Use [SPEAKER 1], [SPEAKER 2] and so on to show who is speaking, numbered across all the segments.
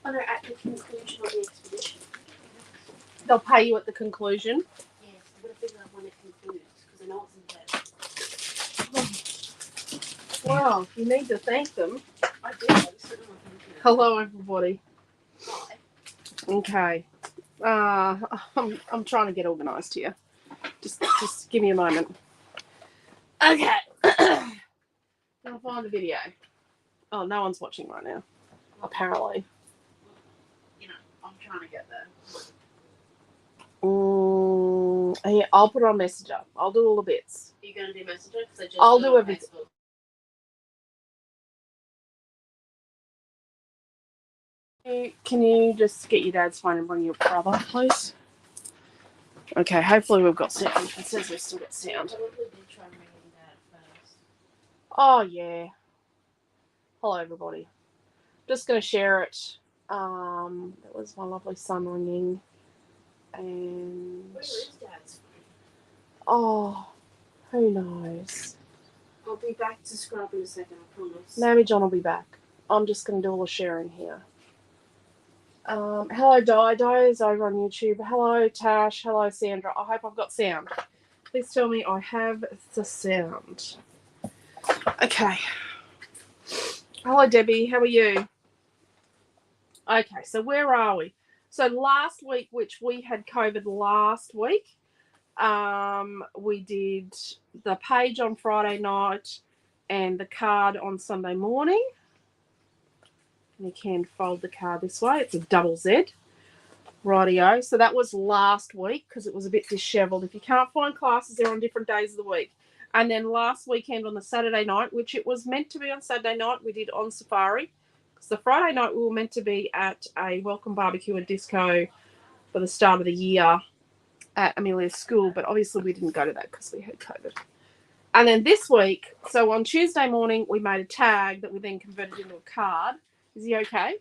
[SPEAKER 1] Oh no, at the conclusion of the expedition.
[SPEAKER 2] They'll pay you at the conclusion.
[SPEAKER 1] Yes, I've got to figure out when it concludes because I know it's in bed.
[SPEAKER 2] Well, you need to thank them.
[SPEAKER 1] I do. I just don't know what I'm thinking.
[SPEAKER 2] Hello, everybody.
[SPEAKER 1] Hi.
[SPEAKER 2] Okay. I'm trying to get organised here. Just give me a moment. Okay. I'll find a video. Oh, no one's watching right now. Apparently.
[SPEAKER 1] You know, I'm trying to get there.
[SPEAKER 2] Yeah, I'll put it on Messenger. I'll do all the bits.
[SPEAKER 1] Are you going to do Messenger?
[SPEAKER 2] I'll do everything.
[SPEAKER 1] Facebook.
[SPEAKER 2] Can you just get your dad's phone and bring your brother, please? Okay, hopefully we've got sound. It says we've still got sound.
[SPEAKER 1] Probably did try and ring Dad first.
[SPEAKER 2] Oh, yeah. Hello, everybody. Just going to share it. That was my lovely son ringing. And...
[SPEAKER 1] Where is Dad's phone?
[SPEAKER 2] Oh, who knows?
[SPEAKER 1] I'll be back to scrub in a second, I promise.
[SPEAKER 2] Maybe John will be back. I'm just going to do all the sharing here. Hello, Di is over on YouTube. Hello, Tash. Hello, Sandra. I hope I've got sound. Please tell me I have the sound. Okay. Hello, Debbie. How are you? Okay, so where are we? So last week, which we had COVID last week, we did the page on Friday night and the card on Sunday morning. You can fold the card this way. It's a double Z. Rightio. So that was last week because it was a bit disheveled. If you can't find classes, they're on different days of the week. And then last weekend on the Saturday night, which it was meant to be on Saturday night, we did on Safari. Because the Friday night we were meant to be at a welcome barbecue and disco for the start of the year at Amelia's school. But obviously we didn't go to that because we had COVID. And then this week, so on Tuesday morning, we made a tag that we then converted into a card. Is he okay?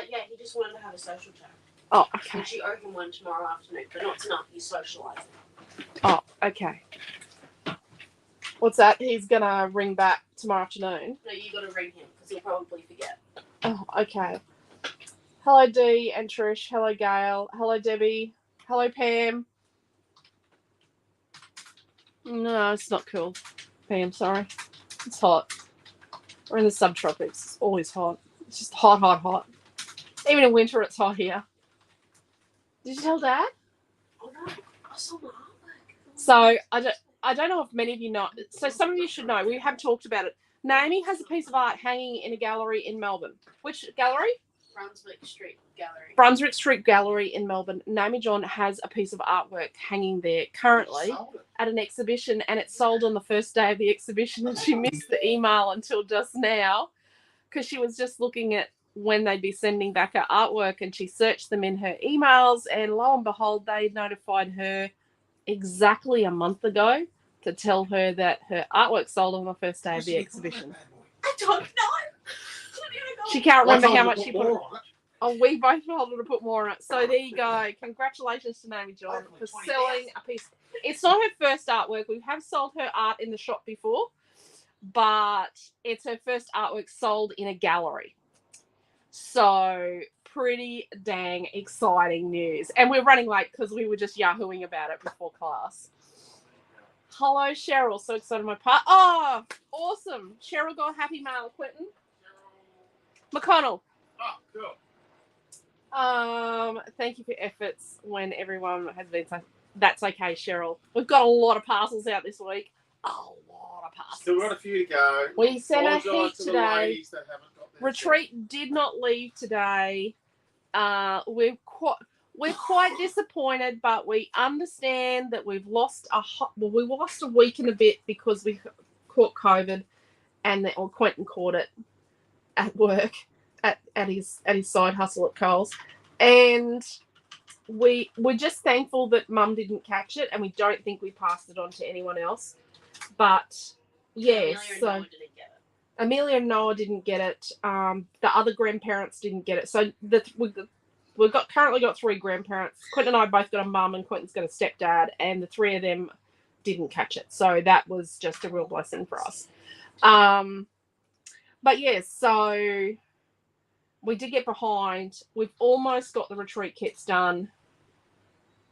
[SPEAKER 1] Yeah, he just wanted to have a social chat.
[SPEAKER 2] Oh, okay.
[SPEAKER 1] And she opened one tomorrow afternoon, but not tonight. He's socialising.
[SPEAKER 2] Oh, okay. What's that? He's going to ring back tomorrow afternoon?
[SPEAKER 1] No, you got to ring him because he'll probably forget.
[SPEAKER 2] Oh, okay. Hello, Dee and Trish. Hello, Gail. Hello, Debbie. Hello, Pam. No, it's not cool. Pam, sorry. It's hot. We're in the subtropics. It's always hot. It's just hot, hot, hot. Even in winter, it's hot here. Did you tell Dad?
[SPEAKER 1] Oh, no. I saw my artwork.
[SPEAKER 2] So, I don't know if many of you know. So, some of you should know. We have talked about it. Naomi has a piece of art hanging in a gallery in Melbourne. Which gallery?
[SPEAKER 1] Brunswick Street Gallery.
[SPEAKER 2] Brunswick Street Gallery in Melbourne. Naomi John has a piece of artwork hanging there currently at an exhibition, and it sold on the first day of the exhibition, and she missed the email until just now because she was just looking at when they'd be sending back her artwork, and she searched them in her emails, and lo and behold, they notified her exactly a month ago to tell her that her artwork sold on the first day of the exhibition.
[SPEAKER 1] I don't know.
[SPEAKER 2] She can't remember how much she put on it. Oh, we both told her to put more on it. So there you go. Congratulations to Naomi John for selling a piece. It's not her first artwork. We have sold her art in the shop before, but it's her first artwork sold in a gallery. So pretty dang exciting news. And we're running late because we were just yahooing about it before class. Hello, Cheryl. So excited my part. Oh, awesome. Cheryl got a happy mail, Quentin. McConnell.
[SPEAKER 3] Oh, cool.
[SPEAKER 2] Thank you for your efforts when everyone has been so. That's okay, Cheryl. We've got a lot of parcels out this week. A lot of parcels.
[SPEAKER 3] Still got a few to go.
[SPEAKER 2] We sent a heap
[SPEAKER 3] to
[SPEAKER 2] today. Retreat did not leave today. We're quite disappointed, but we understand that we've lost we lost a week and a bit because we caught COVID, or Quentin caught it at work at his side hustle at Coles, and we're just thankful that Mum didn't catch it, and we don't think we passed it on to anyone else. But yeah, so Amelia and Noah didn't get it. The other grandparents didn't get it. So we've currently got 3 grandparents. Quentin and I both got a mum, and Quentin's got a stepdad, and the 3 of them didn't catch it. So that was just a real blessing for us. But yes, so we did get behind. We've almost got the retreat kits done.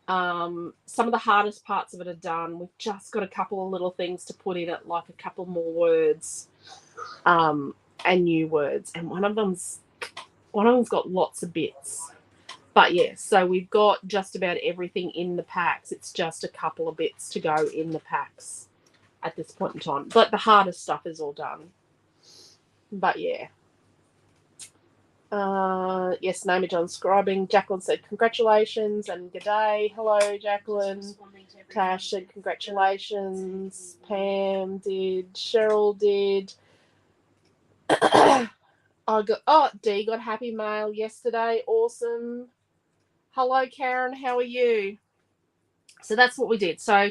[SPEAKER 2] Some of the hardest parts of it are done. We've just got a couple of little things to put in it, like a couple more words, and new words. And one of them's got lots of bits. But yeah, so we've got just about everything in the packs. It's just a couple of bits to go in the packs at this point in time. But the hardest stuff is all done. But yeah. Yes, Naomi John scribing. Jacqueline said congratulations and good day. Hello, Jacqueline. Tash said congratulations. Pam did. Cheryl did. Dee got happy mail yesterday. Awesome. Hello, Karen. How are you? So that's what we did. So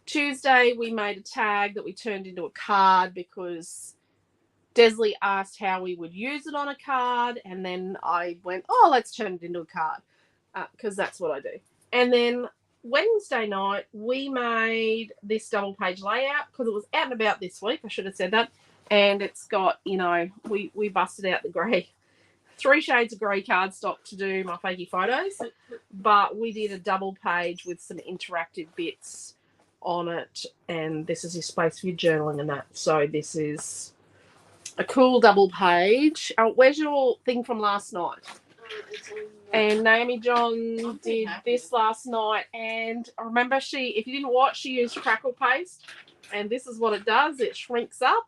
[SPEAKER 2] Tuesday we made a tag that we turned into a card because Desley asked how we would use it on a card, and then I went, let's turn it into a card because that's what I do. And then Wednesday night we made this double page layout because it was out and about this week. I should have said that. And it's got, we busted out the grey, 3 shades of grey cardstock to do my fakey photos, but we did a double page with some interactive bits on it, and this is your space for your journaling and that. So this is a cool double page. Where's your thing from last night? And Naomi John did this last night, and I remember if you didn't watch, she used crackle paste, and this is what it does. It shrinks up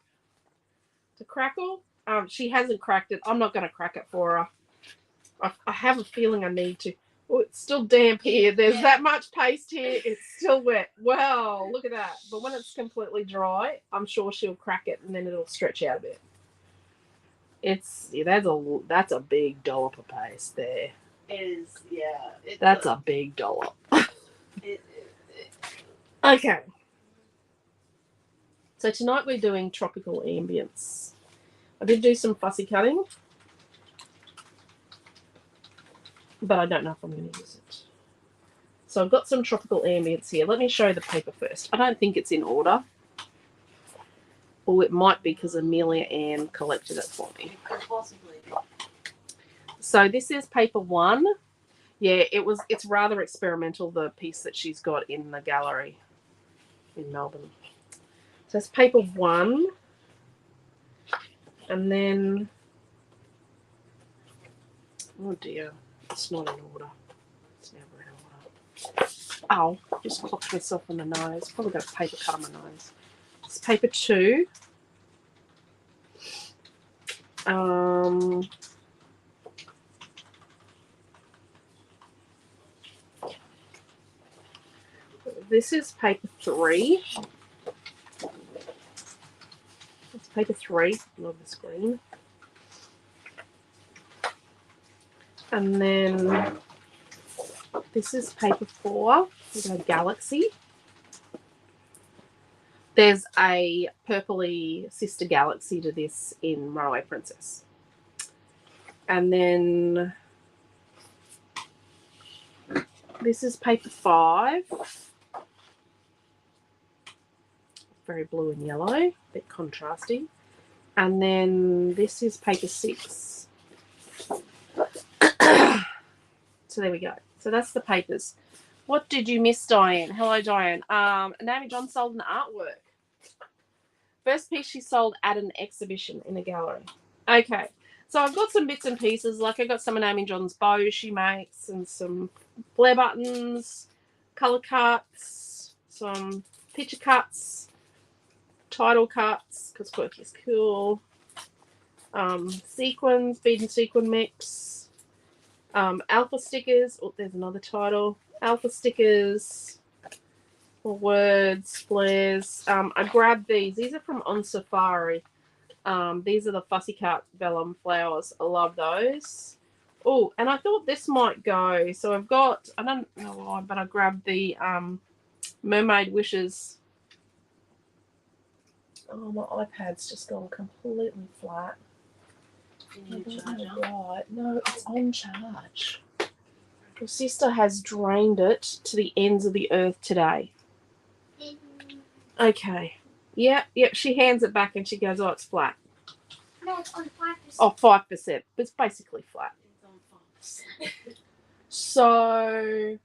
[SPEAKER 2] to crackle. She hasn't cracked it. I'm not going to crack it for her. I have a feeling I need to. Oh, it's still damp here. There's that much paste here. It's still wet. Wow, look at that. But when it's completely dry, I'm sure she'll crack it and then it'll stretch out a bit. That's a big dollop of paste there.
[SPEAKER 1] It is, yeah.
[SPEAKER 2] That's a big dollop. Okay. So tonight we're doing tropical ambience. I did do some fussy cutting, but I don't know if I'm going to use it. So I've got some tropical ambience here. Let me show you the paper first. I don't think it's in order. Or it might be because Amelia Ann collected it for me.
[SPEAKER 1] Possibly.
[SPEAKER 2] So this is paper 1. Yeah, it's rather experimental, the piece that she's got in the gallery in Melbourne. So it's paper 1. And then, oh dear, it's not in order. It's never in order. Oh, just clocked myself on the nose. Probably got a paper cut on my nose. It's paper 2. This is paper 3. It's paper 3. Love the screen. And then this is paper 4. We've got a galaxy. There's a purpley sister galaxy to this in Runaway Princess. And then this is paper 5. Very blue and yellow, a bit contrasty. And then this is paper 6. So there we go. So that's the papers. What did you miss, Diane? Hello, Diane. Naomi John sold an artwork. First piece she sold at an exhibition in a gallery. Okay. So I've got some bits and pieces. Like I got some of Naomi John's bows she makes and some flare buttons, colour cuts, some picture cuts, title cuts, because quirky is cool. Sequins, bead and sequin mix. Alpha stickers. Oh, there's another title. Alpha stickers. Or words, flares. I grabbed these. These are from On Safari. These are the Fussy Cut vellum flowers. I love those. Oh, and I thought this might go. So I've got, I don't know why, but I grabbed the Mermaid Wishes. Oh, my iPad's just gone completely flat. Right. No, it's on charge. Your sister has drained it to the ends of the earth today. Okay. Yep. She hands it back and she goes, oh, it's flat.
[SPEAKER 3] No, it's on 5%.
[SPEAKER 2] Oh, 5%. It's basically flat.
[SPEAKER 1] It's on 5%.
[SPEAKER 2] So,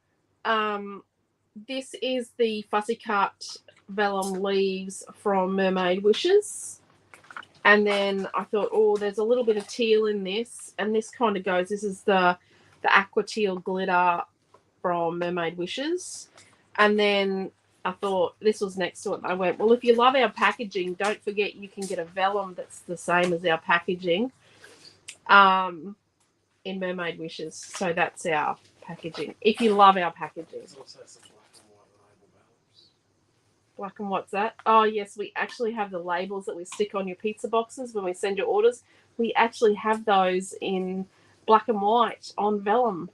[SPEAKER 2] this is the Fussy Cut Vellum Leaves from Mermaid Wishes. And then I thought, oh, there's a little bit of teal in this. And this kind of goes, this is the aqua teal glitter from Mermaid Wishes. And then I thought this was next to it. And I went, well, if you love our packaging, don't forget you can get a vellum that's the same as our packaging in Mermaid Wishes. So that's our packaging. If you love our packaging.
[SPEAKER 4] There's also some black and white label vellums.
[SPEAKER 2] Black and what's that? Oh, yes, we actually have the labels that we stick on your pizza boxes when we send your orders. We actually have those in black and white on vellum.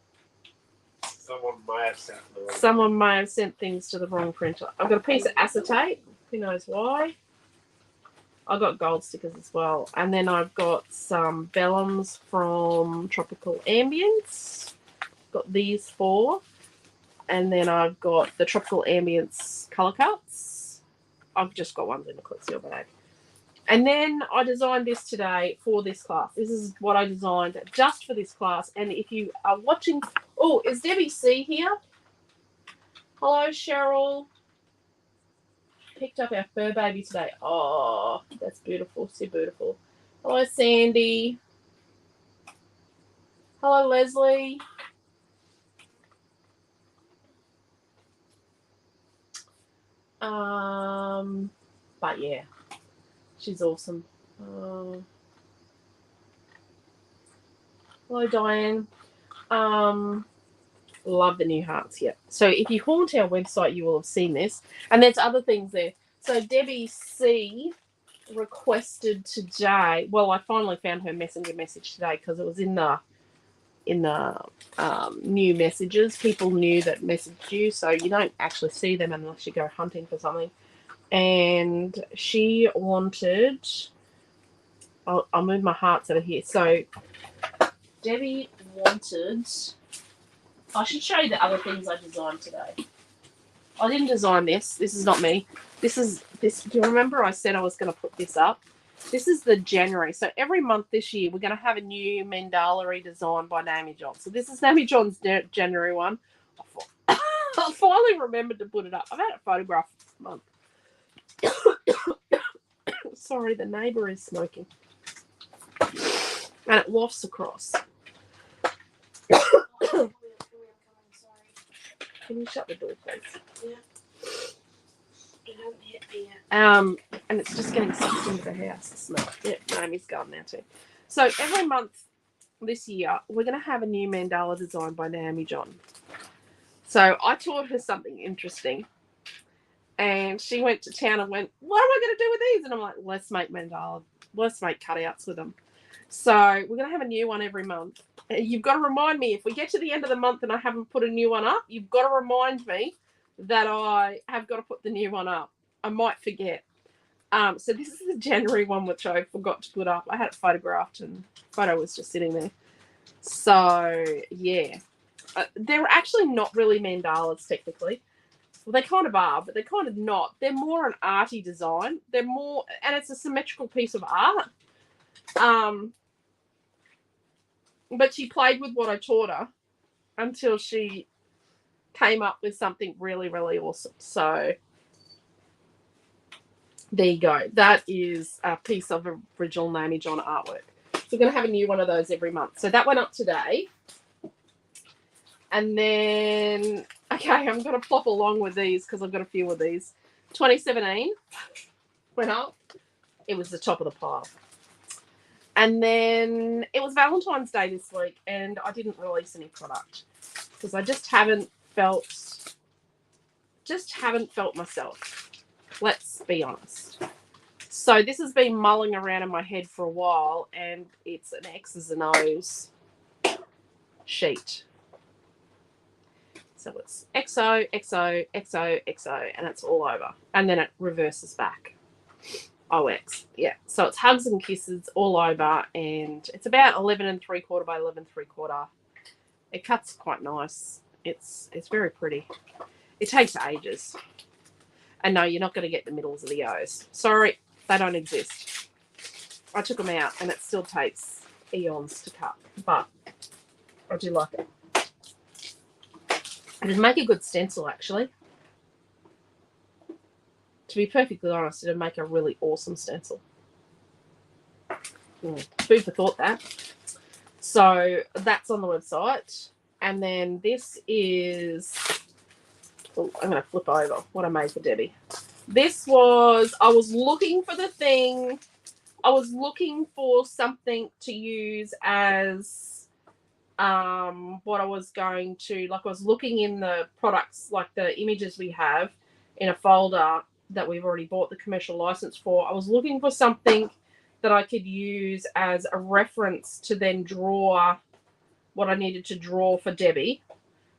[SPEAKER 4] Someone may have sent the wrong.
[SPEAKER 2] Someone may have sent things to the wrong printer. I've got a piece of acetate. Who knows why? I've got gold stickers as well. And then I've got some vellums from Tropical Ambience. Got these 4. And then I've got the Tropical Ambience colour cuts. I've just got ones in the Click Seal bag. And then I designed this today for this class. This is what I designed just for this class. And if you are watching... Oh, is Debbie C here? Hello, Cheryl. Picked up our fur baby today. Oh, that's beautiful. So beautiful. Hello, Sandy. Hello, Leslie. But yeah, she's awesome. Hello, Diane. Love the new hearts. Yeah. So if you haunt our website, you will have seen this, and there's other things there. So Debbie C requested today. Well, I finally found her messenger message today because it was in the new messages. People knew that messaged you, so you don't actually see them unless you go hunting for something. And she wanted. I'll move my hearts over here. So Debbie wanted. I should show you the other things I designed today. I didn't design this. This is not me. This is this. Do you remember I said I was going to put this up? This is the January. So every month this year, we're going to have a new mandala design by Naomi John. So this is Naomi John's January one. I finally remembered to put it up. I've had it photographed this month. Sorry, the neighbour is smoking. And it wafts across. Can you shut the door, please?
[SPEAKER 1] Yeah. It hasn't hit me yet.
[SPEAKER 2] And it's just getting sucked into the house. The smell. Yeah, Naomi's gone now too. So every month this year, we're going to have a new mandala design by Naomi John. So I taught her something interesting. And she went to town and went, what am I going to do with these? And I'm like, let's make mandala. Let's make cutouts with them. So we're going to have a new one every month. You've got to remind me, if we get to the end of the month and I haven't put a new one up, you've got to remind me that I have got to put the new one up. I might forget. So this is the January one, which I forgot to put up. I had it photographed and the photo was just sitting there. So, yeah. They're actually not really mandalas, technically. Well, they kind of are, but they're kind of not. They're more an arty design. They're more, and it's a symmetrical piece of art. But she played with what I taught her until she came up with something really, really awesome. So there you go. That is a piece of original Naomi John artwork. So we're going to have a new one of those every month. So that went up today. And then, okay, I'm going to plop along with these because I've got a few of these. 2017 went up. It was the top of the pile. And then it was Valentine's Day this week and I didn't release any product because I just haven't felt myself. Let's be honest. So this has been mulling around in my head for a while and it's an X's and O's sheet. So it's XO, XO, XO, XO, and it's all over. And then it reverses back. OX, yeah. So it's hugs and kisses all over, and it's about 11 3/4 by 11 3/4. It cuts quite nice. It's very pretty. It takes ages. And no, you're not going to get the middles of the O's. Sorry, they don't exist. I took them out, and it still takes eons to cut, but I do like it. It'd make a good stencil, actually. To be perfectly honest, it'd make a really awesome stencil. Food for thought, that. So that's on the website. And then this is... Oh, I'm going to flip over what I made for Debbie. This was... I was looking for the thing... I was looking for something to use as... what I was going to... Like, I was looking in the products, like the images we have, in a folder that we've already bought the commercial license for. I was looking for something that I could use as a reference to then draw what I needed to draw for Debbie.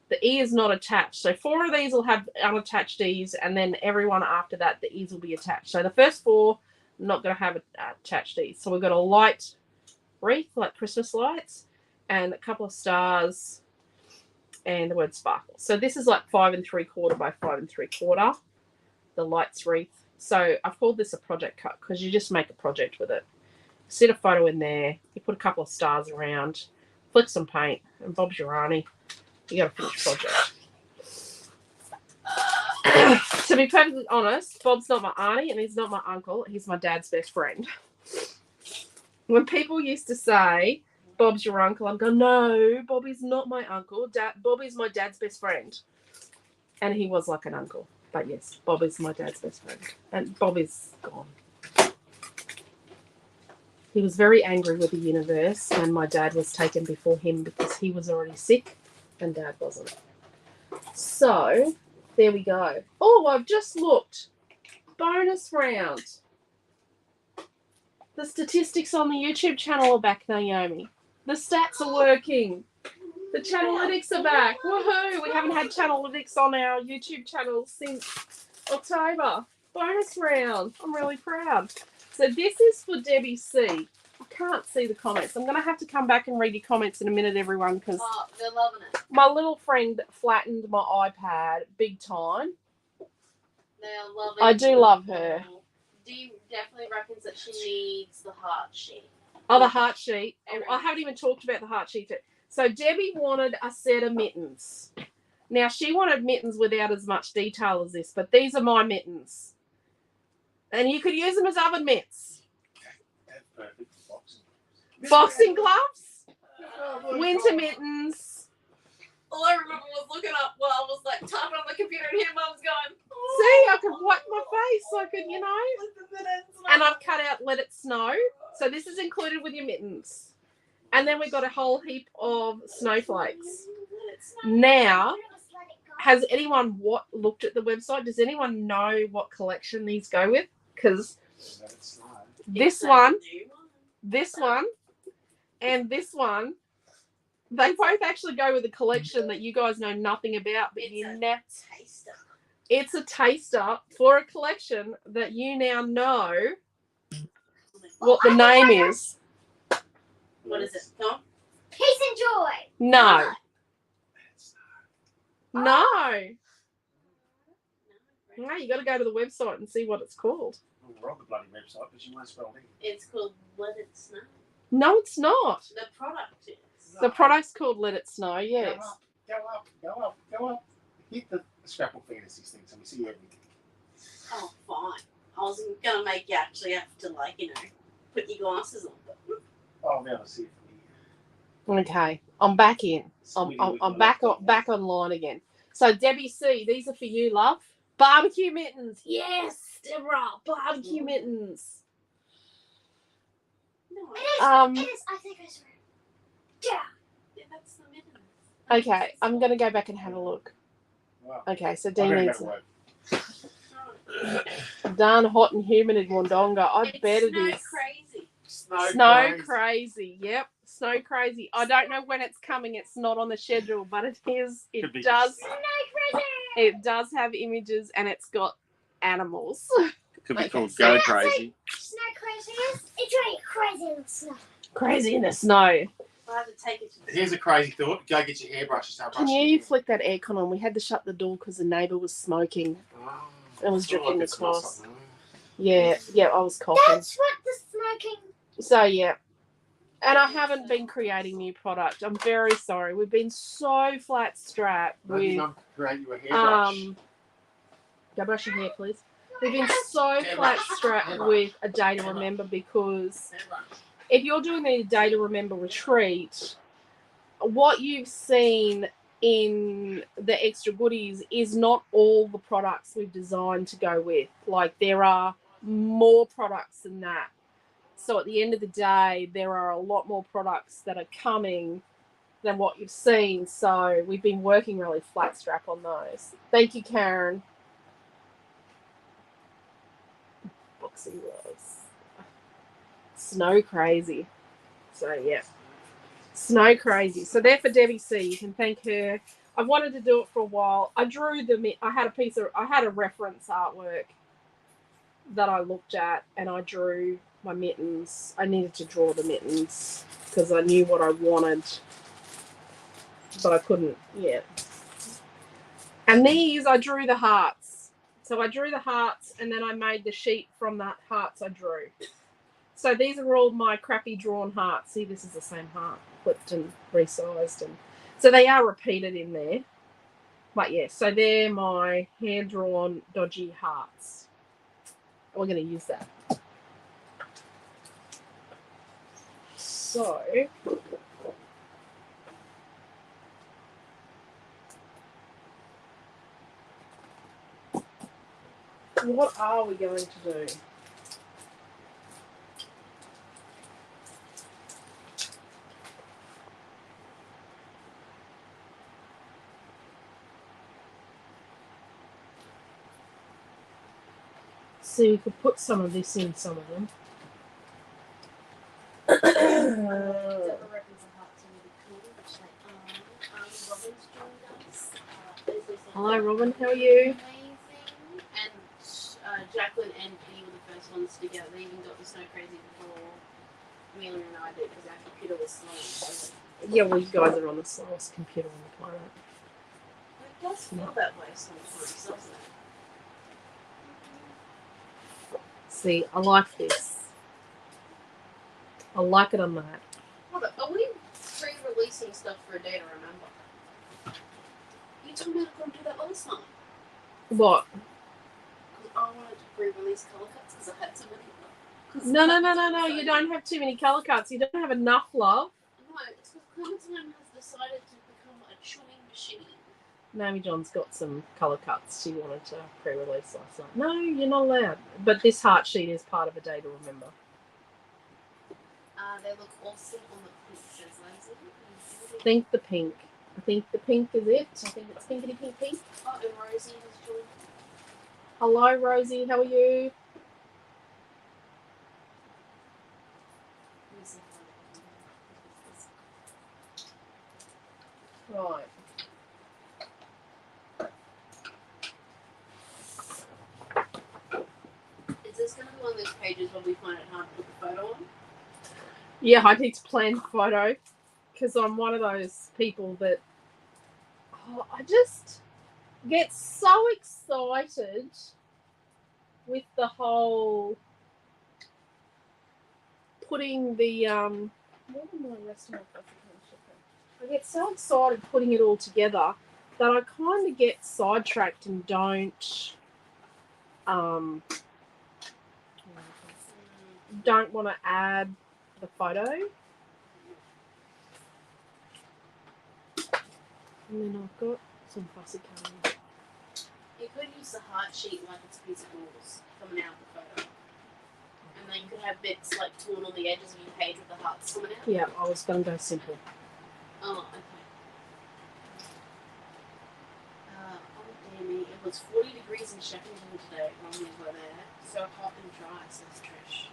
[SPEAKER 2] The E is not attached. So 4 of these will have unattached E's, and then everyone after that, the E's will be attached. So the first 4 are not going to have attached E's. So we've got a light wreath, like Christmas lights, and a couple of stars, and the word sparkle. So this is like 5 3/4 by 5 3/4, the lights wreath. So I've called this a project cut because you just make a project with it. Set a photo in there, you put a couple of stars around, flick some paint, and Bob's your auntie. You got a finished project. To be perfectly honest, Bob's not my auntie and he's not my uncle. He's my dad's best friend. When people used to say, Bob's your uncle, I'm going, no, Bobby's not my uncle. Bobby's my dad's best friend. And he was like an uncle. But yes, Bob is my dad's best friend. And Bob is gone. He was very angry with the universe and my dad was taken before him because he was already sick and Dad wasn't. So, there we go. Oh, I've just looked. Bonus round. The statistics on the YouTube channel are back, Naomi. The stats are working. The Channelytics are back. Woohoo! We haven't had Channelytics on our YouTube channel since October. Bonus round. I'm really proud. So this is for Debbie C. I can't see the comments. I'm going to have to come back and read your comments in a minute, everyone, because
[SPEAKER 1] they're loving it.
[SPEAKER 2] my little friend flattened my iPad big time.
[SPEAKER 1] They're loving it.
[SPEAKER 2] I do love her.
[SPEAKER 1] Dee definitely reckons that she needs the heart sheet.
[SPEAKER 2] Oh, the heart sheet. And I haven't even talked about the heart sheet yet. So Debbie wanted a set of mittens. Now, she wanted mittens without as much detail as this, but these are my mittens. And you could use them as oven mitts.
[SPEAKER 4] That's perfect.
[SPEAKER 2] Boxing gloves. Winter mittens.
[SPEAKER 1] All I remember was looking up while I was like typing on the computer and here Mum's going, oh,
[SPEAKER 2] see, I could wipe my face. I could, you know. And I've cut out Let It Snow. So this is included with your mittens. And then we've got a whole heap of snowflakes. Now, has anyone looked at the website? Does anyone know what collection these go with? Because this one, and this one, they both actually go with a collection that you guys know nothing about. But it's a taster for a collection that you now know what the name is.
[SPEAKER 1] What is it, Tom?
[SPEAKER 3] Peace and joy.
[SPEAKER 2] No. No. No, you got to go to the website and see what it's called.
[SPEAKER 4] We're on the bloody website, but you won't spell it.
[SPEAKER 1] It's called Let It Snow.
[SPEAKER 2] No, it's not.
[SPEAKER 1] The product is.
[SPEAKER 2] The product's called Let It Snow, yes.
[SPEAKER 4] Go up. Hit the Scrapbook Fantasies thing so we see everything.
[SPEAKER 1] Oh, fine. I was going to make you actually have to, like, you know, put your glasses on. But...
[SPEAKER 4] Oh, now I see it from here.
[SPEAKER 2] Okay, I'm back in. I'm back online again. So Debbie C, these are for you, love. Barbecue mittens. Yes, Deborah, barbecue mittens.
[SPEAKER 1] No,
[SPEAKER 3] It is. I think it's right.
[SPEAKER 1] yeah, that's the mittens.
[SPEAKER 2] Okay, I'm going to go back and have a look.
[SPEAKER 4] Wow.
[SPEAKER 2] Okay, so
[SPEAKER 4] I'm
[SPEAKER 2] Dee
[SPEAKER 4] gonna
[SPEAKER 2] needs
[SPEAKER 4] go
[SPEAKER 2] darn hot and humid in Wandonga. I bet it is.
[SPEAKER 1] Crazy.
[SPEAKER 2] Snow crazy. Yep, snow crazy. I don't know when it's coming. It's not on the schedule, but it is. It does. It does have images and it's got animals.
[SPEAKER 5] Could be
[SPEAKER 2] Okay,
[SPEAKER 5] called
[SPEAKER 2] so-
[SPEAKER 5] Go Crazy.
[SPEAKER 3] Snow craziness. It's really crazy in the snow.
[SPEAKER 2] Crazy in the snow.
[SPEAKER 1] I have to take it to the
[SPEAKER 4] Here's a crazy thought. Go get your hairbrush and start
[SPEAKER 2] Can
[SPEAKER 4] brushing.
[SPEAKER 2] you flick that aircon on? We had to shut the door because the neighbour was smoking.
[SPEAKER 4] Oh,
[SPEAKER 2] It was
[SPEAKER 4] I feel
[SPEAKER 2] dripping
[SPEAKER 4] it smells
[SPEAKER 2] across.
[SPEAKER 4] something.
[SPEAKER 2] Yeah, I was coughing.
[SPEAKER 3] That's what the smoking.
[SPEAKER 2] So yeah. And I haven't been creating new product. I'm very sorry. We've been so flat strapped
[SPEAKER 4] Maybe
[SPEAKER 2] with
[SPEAKER 4] not create you a hairbrush.
[SPEAKER 2] go brush your hair, please. We've been so flat strapped with a day to remember because if you're doing a day to remember retreat, what you've seen in the extra goodies is not all the products we've designed to go with. Like there are more products than that. So at the end of the day, there are a lot more products that are coming than what you've seen. So we've been working really flat strap on those. Thank you, Karen. Boxing gloves. Snow crazy. So yeah. Snow crazy. So they're for Debbie C. You can thank her. I've wanted to do it for a while. I drew them. I had a reference artwork that I looked at, and I drew my mittens. I needed to draw the mittens because I knew what I wanted, but I couldn't yet. And these, I drew the hearts. So I drew the hearts, and then I made the sheet from that hearts I drew. So these are all my crappy drawn hearts. See, this is the same heart, flipped and resized, and so they are repeated in there. But yeah, so they're my hand drawn dodgy hearts. We're going to use that. So what are we going to do? So you could put some of this in some of them. Hello, Robin. How are you?
[SPEAKER 1] Amazing. And Jacqueline and Penny were the first ones to get it. They even got the snow crazy before Amelia and I did because our computer was slow.
[SPEAKER 2] Yeah, well, you guys are on the slowest computer on the planet.
[SPEAKER 1] It does feel that way sometimes, doesn't it?
[SPEAKER 2] See, I like this. I like it on that.
[SPEAKER 1] What are we pre-releasing stuff for a day to remember? You told me I couldn't do that last time.
[SPEAKER 2] What?
[SPEAKER 1] Because I wanted to pre-release colour cuts because I had so many of them.
[SPEAKER 2] No. You don't have too many colour cuts. You don't have enough, love.
[SPEAKER 1] No, it's because Clementine has decided to become a chewing machine.
[SPEAKER 2] Naomi John's got some colour cuts she wanted to pre-release last night. No, you're not allowed. But this heart sheet is part of a day to remember.
[SPEAKER 1] They look awesome on the pictures, Lindsay.
[SPEAKER 2] I think the pink. I think the pink is it. I think it's pinkety pink pink.
[SPEAKER 1] Oh, and Rosie has joined.
[SPEAKER 2] Hello, Rosie. How are you? Right.
[SPEAKER 1] Is this going to be one of those pages where we find it hard to put the photo on?
[SPEAKER 2] Yeah, I need to plan the photo because I'm one of those people that I just get so excited with the whole putting the what am I resting off? I get so excited putting it all together that I kind of get sidetracked and don't want to add the photo. And then I've got some fussy colours.
[SPEAKER 1] You could use the heart sheet like it's a piece of gauze coming out of the photo. And then you could have bits like torn on the edges of your page with the hearts coming out.
[SPEAKER 2] Yeah, I was going to go simple.
[SPEAKER 1] Oh, okay. Oh, dear me. It was 40 degrees in Shepparton today when we were there. So hot and dry, says Trish.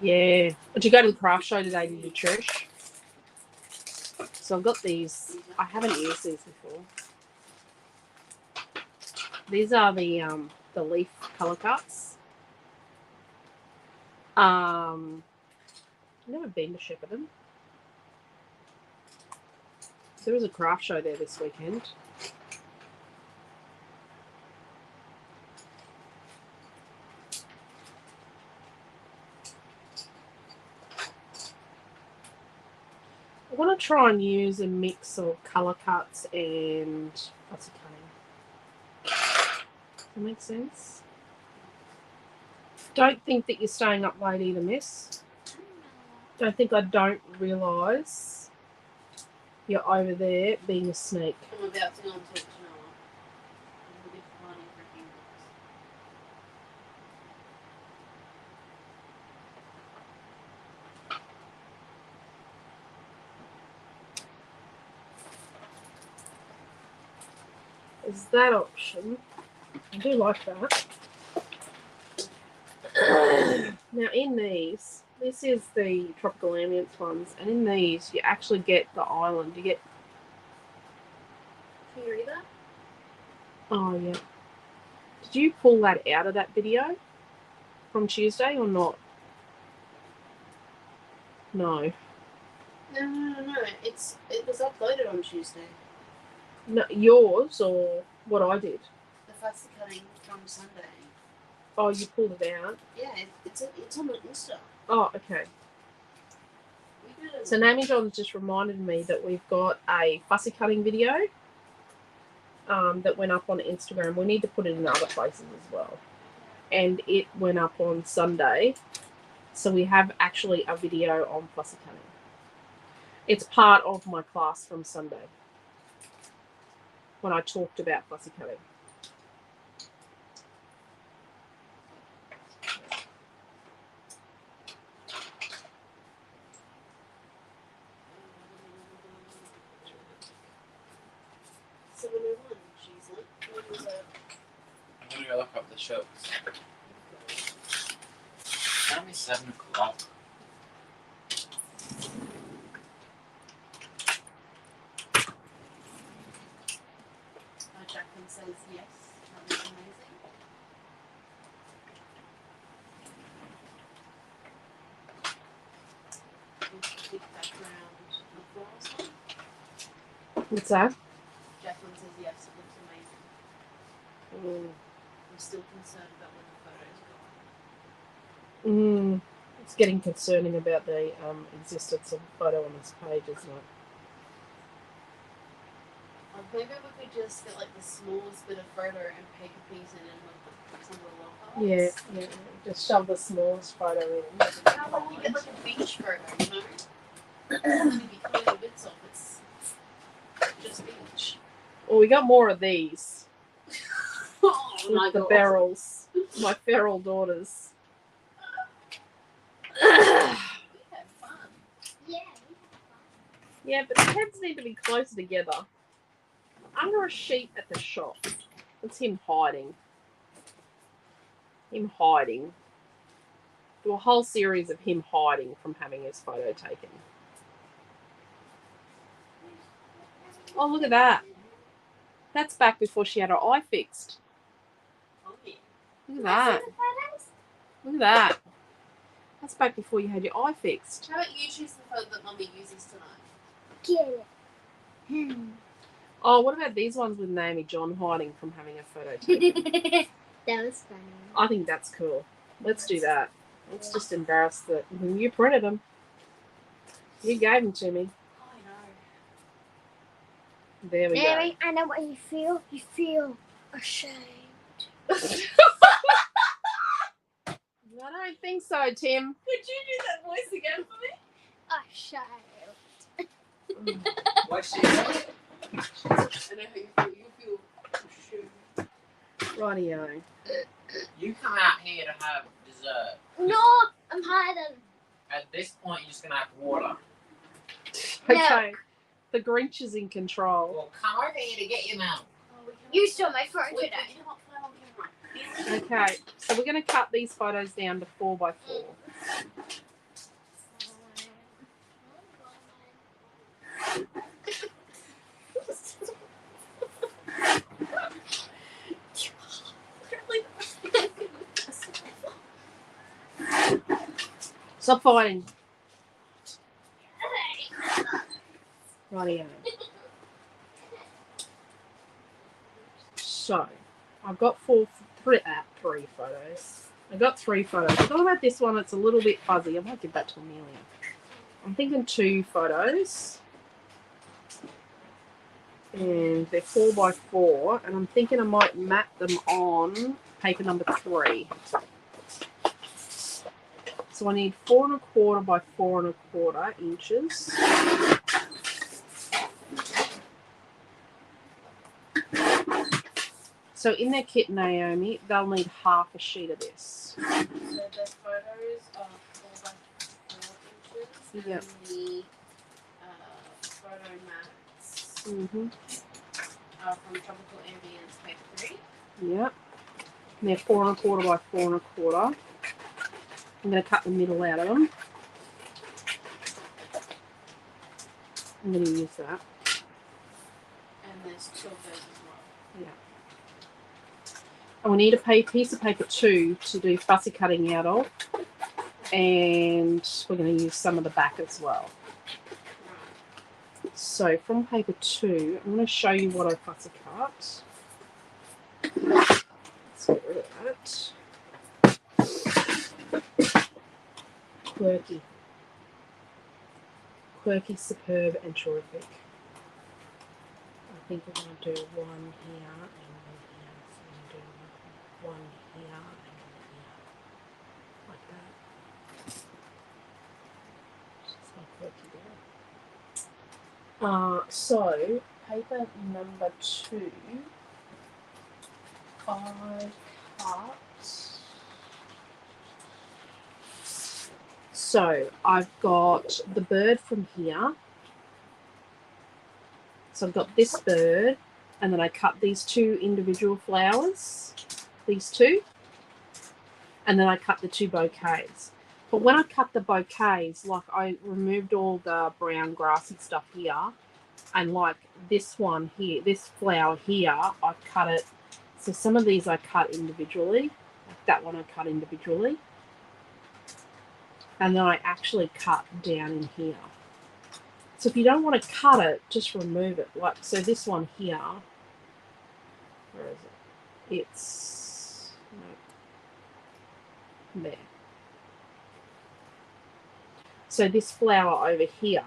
[SPEAKER 2] Yeah. Did you go to the craft show today, did you, Trish? So I've got these. I haven't used these before. These are the leaf colour cuts. I've never been to Shepparton. There was a craft show there this weekend. want to try and use a mix of colour cuts and fussy cutting. Does that make sense? Don't think that you're staying up late either, miss. Don't think I don't realise you're over there being a sneak.
[SPEAKER 1] I'm about to go on Twitch now. I'm going to be partying for a few minutes.
[SPEAKER 2] Is that option? I do like that. Now in these, this is the tropical ambience ones, and in these you actually get the island. You get.
[SPEAKER 1] Can you read that?
[SPEAKER 2] Oh yeah. Did you pull that out of that video from Tuesday or not? No.
[SPEAKER 1] No. It was uploaded on Tuesday.
[SPEAKER 2] No, yours or what I did?
[SPEAKER 1] The fussy cutting from Sunday.
[SPEAKER 2] Oh, you pulled it out.
[SPEAKER 1] Yeah, it's on the Insta.
[SPEAKER 2] Oh, okay.
[SPEAKER 1] We did it.
[SPEAKER 2] So Naomi John's just reminded me that we've got a fussy cutting video that went up on Instagram. We need to put it in other places as well. And it went up on Sunday. So we have actually a video on fussy cutting. It's part of my class from Sunday when I talked about fussy cutting.
[SPEAKER 5] I'm gonna go look up the shows. It's only 7 o'clock.
[SPEAKER 1] Jacqueline says yes. That was amazing. Big background of flowers on.
[SPEAKER 2] What's that?
[SPEAKER 1] Jacqueline says yes. It looks amazing. I'm still concerned about where the photos go.
[SPEAKER 2] It's getting concerning about the existence of photo on this page, isn't it?
[SPEAKER 1] Maybe we could just get like the smallest bit of photo and paper piece in and like some of the logo.
[SPEAKER 2] Yeah. Just shove the smallest photo in.
[SPEAKER 1] How about we get like a beach photo, you know? Then you'd be cleaning bits off. It's just beach.
[SPEAKER 2] Well, we got more of these.
[SPEAKER 1] Oh my
[SPEAKER 2] With the
[SPEAKER 1] god.
[SPEAKER 2] barrels. My feral daughters.
[SPEAKER 1] We had fun.
[SPEAKER 3] Yeah.
[SPEAKER 2] Yeah, but the heads need to be closer together. Under a sheet at the shop. That's him hiding. Do a whole series of him hiding from having his photo taken. Oh, look at that. That's back before she had her eye fixed.
[SPEAKER 1] Oh, yeah.
[SPEAKER 2] Look at that. Look at that. That's back before you had your eye fixed.
[SPEAKER 1] How about you choose the photo that Mummy uses tonight?
[SPEAKER 3] Get it.
[SPEAKER 2] Oh, what about these ones with Naomi John hiding from having a photo taken?
[SPEAKER 3] That was funny.
[SPEAKER 2] I think that's cool. Let's do that. Let's just embarrass that you printed them. You gave them to me.
[SPEAKER 1] Oh, I know.
[SPEAKER 2] There we
[SPEAKER 3] Mary, I know what you feel. You feel ashamed.
[SPEAKER 2] go. I don't think so, Tim.
[SPEAKER 1] Could you do that voice again for me?
[SPEAKER 3] Ashamed.
[SPEAKER 5] What's she?
[SPEAKER 1] I know how you feel. You feel
[SPEAKER 2] Rightio.
[SPEAKER 5] You come out here to have dessert.
[SPEAKER 3] No, I'm hiding.
[SPEAKER 5] At this point, you're just gonna have water.
[SPEAKER 2] Okay. The Grinch is in control.
[SPEAKER 5] Well, come over here to get your milk.
[SPEAKER 3] You stole my phone
[SPEAKER 1] Wait,
[SPEAKER 3] today.
[SPEAKER 1] we cannot play on camera.
[SPEAKER 2] Okay. So we're going to cut these photos down to 4x4. Stop fighting. Rightio. So, I've got three photos. I've got 3 photos. I thought about this one. It's a little bit fuzzy. I might give that to Amelia. I'm thinking 2 photos. and they're 4x4, and I'm thinking I might mat them on paper number 3. So I need 4¼ by 4¼ inches. So in their kit, Naomi, they'll need half a sheet of this.
[SPEAKER 1] So the photos are 4x4 inches.
[SPEAKER 2] Yep.
[SPEAKER 1] And the photo mats
[SPEAKER 2] Mm-hmm.
[SPEAKER 1] are from Tropical Ambience paper 3.
[SPEAKER 2] Yep. And they're 4¼ by 4¼ I'm going to cut the middle out of them. I'm going to use that.
[SPEAKER 1] And there's 2 of those as well.
[SPEAKER 2] Yeah. And we need a piece of paper 2 to do fussy cutting out of. And we're going to use some of the back as well. So from paper 2, I'm going to show you what I fussy cut. Let's get rid of that. Quirky, superb, and terrific. I think we're going to do one here and one here. So we're going to do one here and one here. Like that. Just my quirky there. So, paper number 2, I cut. So I've got the bird from here. So I've got this bird, and then I cut these 2 individual flowers, these 2, and then I cut the 2 bouquets. But when I cut the bouquets, like I removed all the brown grassy stuff here, and like this one here, this flower here, I cut it. So some of these I cut individually, like that one I cut individually. And then I actually cut down in here. So if you don't want to cut it, just remove it. Like, so this one here, where is it? It's, no, there. So this flower over here,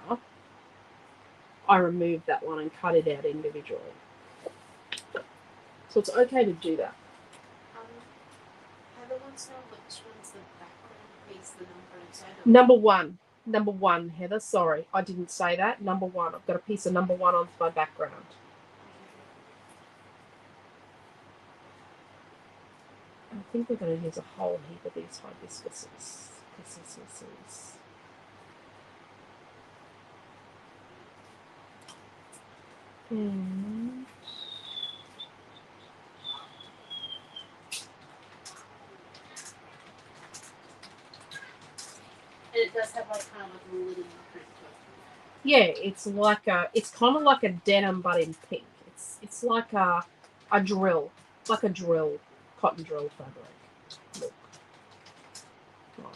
[SPEAKER 2] I removed that one and cut it out individually. So it's okay to do that.
[SPEAKER 1] Heather wants to know which one's the background piece, the number inside of
[SPEAKER 2] Number one, Heather. Sorry, I didn't say that. Number 1. I've got a piece of number 1 on my background. I think we're going to use a whole heap of these hibiscuses. And
[SPEAKER 1] it does have like kind of like a little print to it.
[SPEAKER 2] yeah, it's kind of like a denim but in pink. It's like a drill, cotton drill fabric. Look. Right.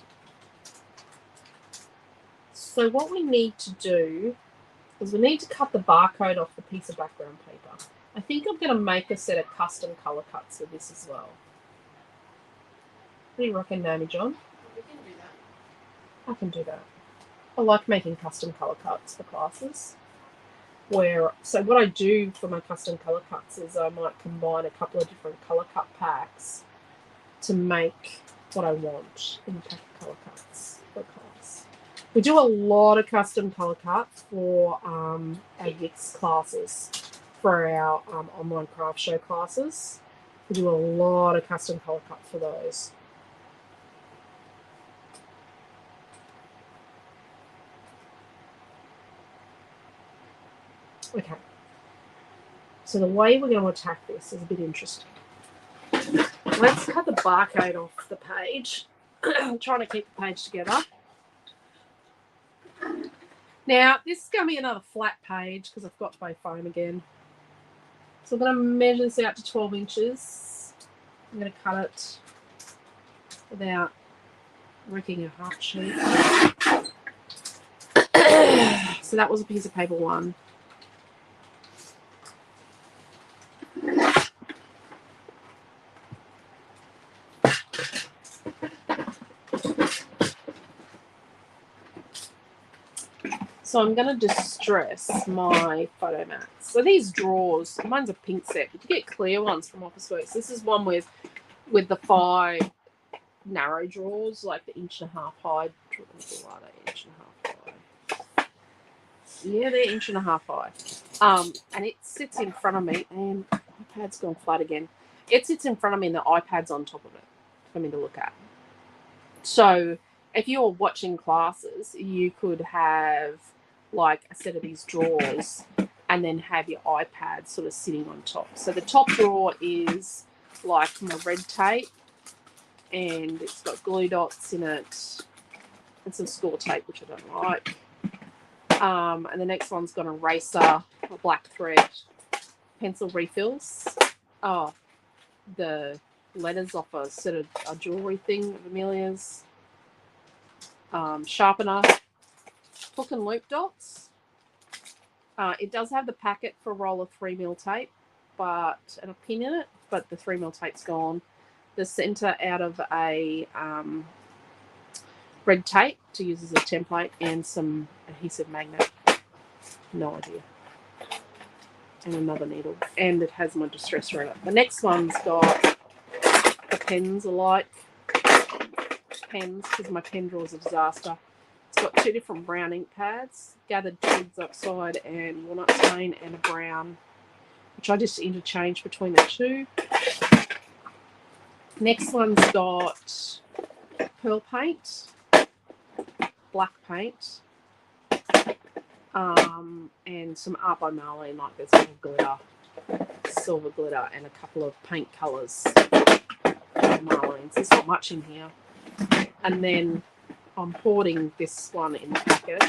[SPEAKER 2] So what we need to do is we need to cut the barcode off the piece of background paper. I think I'm going to make a set of custom colour cuts for this as well. What do you reckon, Naomi John?
[SPEAKER 1] We can do that.
[SPEAKER 2] I can do that. I like making custom colour cuts for classes. So what I do for my custom colour cuts is I might combine a couple of different colour cut packs to make what I want in the pack of colour cuts for class. We do a lot of custom colour cuts for our VIX classes, for our online craft show classes. We do a lot of custom colour cuts for those. Okay, so the way we're going to attack this is a bit interesting. Let's cut the barcode off the page. I'm trying to keep the page together. Now, this is going to be another flat page because I've got my phone again. So I'm going to measure this out to 12 inches. I'm going to cut it without wrecking a heart sheet. So that was a piece of paper 1. So I'm going to distress my photo mats. So these drawers, mine's a pink set, but you get clear ones from Officeworks. This is one with the 5 narrow drawers, like the 1.5 high. Are they 1.5 high? Yeah, they're 1.5 high. And it sits in front of me, and my iPad's gone flat again. It sits in front of me, and the iPad's on top of it for me to look at. So if you're watching classes, you could have like a set of these drawers and then have your iPad sort of sitting on top. So the top drawer is like my red tape, and it's got glue dots in it and some score tape, which I don't like. And the next one's got an eraser, a black thread, pencil refills. Oh, the letters off a set of a jewellery thing of Amelia's. Sharpener, hook and loop dots. It does have the packet for a roll of 3mm tape, and a pin in it, but the 3mm tape's gone. The centre out of a red tape to use as a template, and some adhesive magnet. No idea. And another needle. And it has my distress runner. The next one's got the pens alike. Pens, because my pen drawer's a disaster. It's got 2 different brown ink pads, gathered twigs upside and walnut stain, and a brown, which I just interchange between the 2. Next one's got pearl paint, black paint, and some art by Marlene, like there's silver glitter, and a couple of paint colours by Marlene's. There's not much in here. And then I'm hoarding this one in the packet,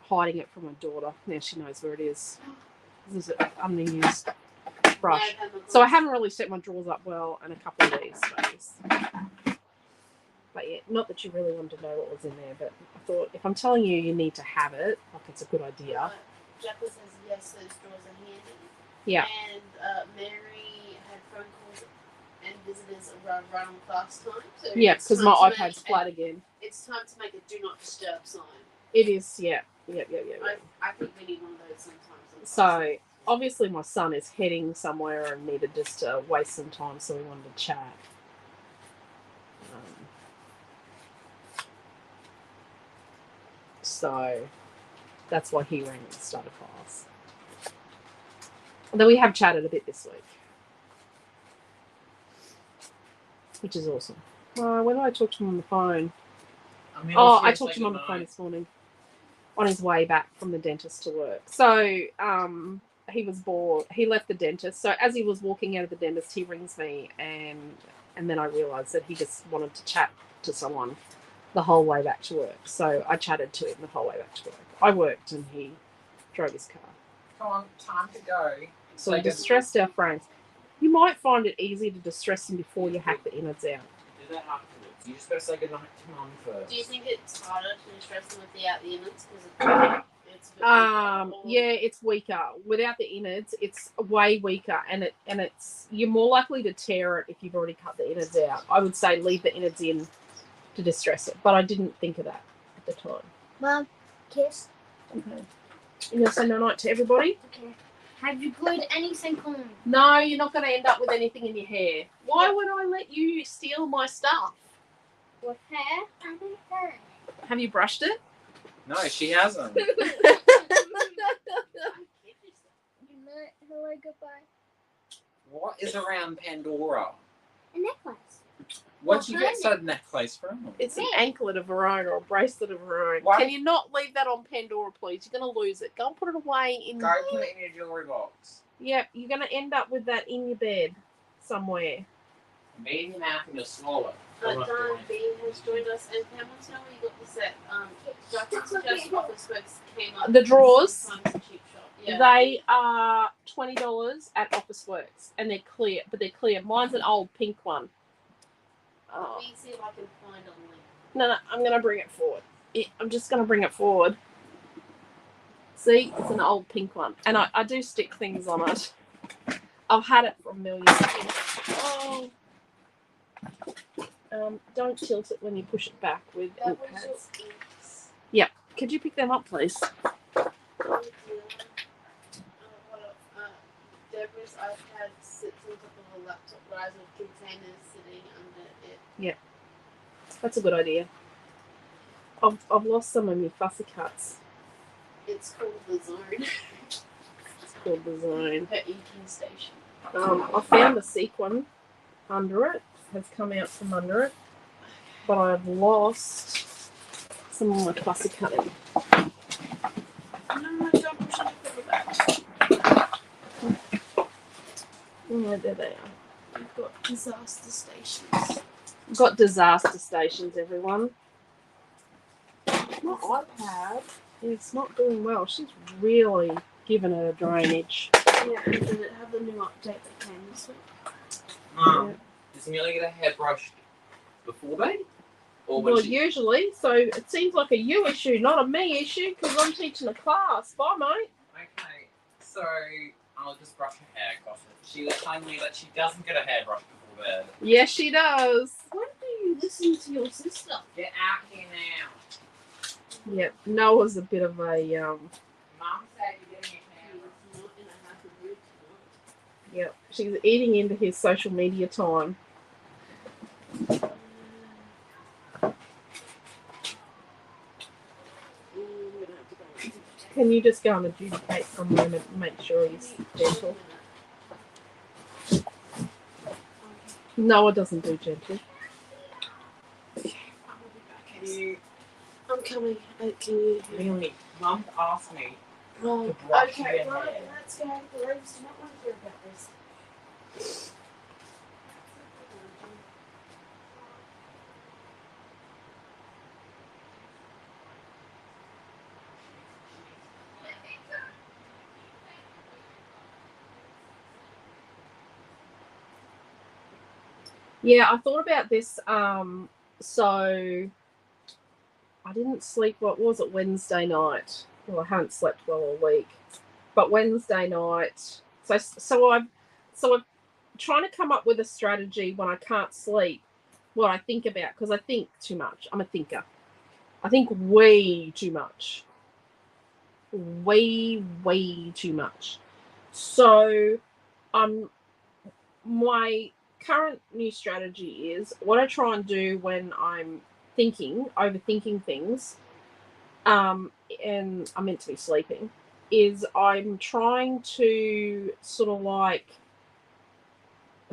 [SPEAKER 2] hiding it from my daughter. Now she knows where it is. This is an unused brush. So I haven't really set my drawers up well, and a couple of these space. But yeah, not that you really wanted to know what was in there, but I thought if I'm telling you you need to have it, like it's a good idea.
[SPEAKER 1] Jacqueline says yes, those drawers are handy.
[SPEAKER 2] Yeah.
[SPEAKER 1] And Mary had phone calls and visitors around right on class time. So
[SPEAKER 2] Yeah, because my
[SPEAKER 1] time to
[SPEAKER 2] iPad's
[SPEAKER 1] make
[SPEAKER 2] flat again.
[SPEAKER 1] It's time to make a do not disturb sign.
[SPEAKER 2] It is, yeah. Yeah.
[SPEAKER 1] I think we need one of those sometimes.
[SPEAKER 2] So obviously my son is heading somewhere and needed just to waste some time, so we wanted to chat. So that's why he rang and started class. Although we have chatted a bit this week, which is awesome. When did I talk to him on the phone? I talked to him on the phone this morning on his way back from the dentist to work. So he was bored. He left the dentist. So as he was walking out of the dentist, he rings me, and then I realised that he just wanted to chat to someone the whole way back to work. So I chatted to him the whole way back to work. I worked and he drove his car.
[SPEAKER 5] Come on, time to go.
[SPEAKER 2] So we distressed our frames. You might find it easy to distress them before you hack the innards out.
[SPEAKER 5] Do that afterwards. You just gotta say goodnight to Mum first.
[SPEAKER 1] Do you think it's harder to distress them without the innards? Because it's a bit weaker,
[SPEAKER 2] yeah, it's weaker. Without the innards, it's way weaker, and it's you're more likely to tear it if you've already cut the innards out. I would say leave the innards in to distress it, but I didn't think of that at the time.
[SPEAKER 3] Mom, kiss.
[SPEAKER 2] Okay. You gonna say no night to everybody?
[SPEAKER 3] Okay. Have you glued anything on?
[SPEAKER 2] No, you're not going to end up with anything in your hair. Why would I let you steal my stuff?
[SPEAKER 3] With hair? I think that.
[SPEAKER 2] Have you brushed it?
[SPEAKER 5] No, she hasn't.
[SPEAKER 3] Good night. Hello, goodbye.
[SPEAKER 5] What is around Pandora?
[SPEAKER 3] A necklace.
[SPEAKER 5] What'd you get a necklace from?
[SPEAKER 2] It's an anklet of her own or a bracelet of her own.
[SPEAKER 5] What?
[SPEAKER 2] Can you not leave that on Pandora, please? You're going to lose it. Go and put it away in...
[SPEAKER 5] Go put it in your jewellery box.
[SPEAKER 2] Yep, you're going to end up with that in your bed somewhere.
[SPEAKER 5] Be in your mouth and you'll swallow it.
[SPEAKER 1] But Don B has joined us, and Pam wants to know where you got this at. Just Officeworks came up.
[SPEAKER 2] The drawers,
[SPEAKER 1] Sometimes a cheap shop. Yeah.
[SPEAKER 2] they are $20 at Officeworks, and they're clear, but they're clear. Mine's an old pink one.
[SPEAKER 1] Let me see if I can find a link.
[SPEAKER 2] No, I'm going to bring it forward. I'm just going to bring it forward. See, it's an old pink one. And I do stick things on it. I've had it for a million years. Oh. Don't tilt it when you push it back with ink pads. Yep. could you pick them up, please?
[SPEAKER 1] Deborah's iPad sits on top of a laptop rise with containers sitting under it.
[SPEAKER 2] That's a good idea. I've lost some of my fussy cuts.
[SPEAKER 1] It's called the Zone.
[SPEAKER 2] It's called the Zone.
[SPEAKER 1] Her inking station.
[SPEAKER 2] I found a sequin under it. Has come out from under it. But I've lost some of my fussy cutting.
[SPEAKER 1] No, my God, I'm trying to put it back.
[SPEAKER 2] Oh, there they are.
[SPEAKER 1] We've got disaster stations.
[SPEAKER 2] We've got disaster stations, everyone. My iPad is not doing well. She's really given it a drainage.
[SPEAKER 1] Yeah, and did it have the new update that came this week?
[SPEAKER 5] Mum, does Amelia get her hair brushed before bed? Or when
[SPEAKER 2] Well,
[SPEAKER 5] she...
[SPEAKER 2] usually. So it seems like a you issue, not a me issue, because I'm teaching a class. Bye, mate.
[SPEAKER 5] Okay, so I'll just brush her hair across it. She was telling me that she doesn't get her hair brushed before bed.
[SPEAKER 2] Yes, she does.
[SPEAKER 1] When do you listen to your sister?
[SPEAKER 5] Get out here now.
[SPEAKER 2] Yep. Noah's a bit of a
[SPEAKER 5] Mum said you're getting your hair
[SPEAKER 1] She's not in a happy mood tonight.
[SPEAKER 2] Yep. She's eating into his social media time. Can you just go and adjudicate for a moment and make sure he's gentle? Noah doesn't do gentle.
[SPEAKER 5] You
[SPEAKER 1] I'm coming. Can you?
[SPEAKER 5] really, Mum asked me
[SPEAKER 1] Right.
[SPEAKER 5] to brush
[SPEAKER 1] Okay,
[SPEAKER 5] your
[SPEAKER 1] right.
[SPEAKER 5] hair.
[SPEAKER 1] Let's go. The ladies do not want to hear about this.
[SPEAKER 2] Yeah, I thought about this. So I didn't sleep. What was it? Wednesday night. Well, I haven't slept well all week, but Wednesday night. So I'm trying to come up with a strategy when I can't sleep. What I think about, because I think too much. I'm a thinker. I think way too much. Way too much. So, my current new strategy is what I try and do when I'm overthinking things, and I'm meant to be sleeping, is I'm trying to sort of like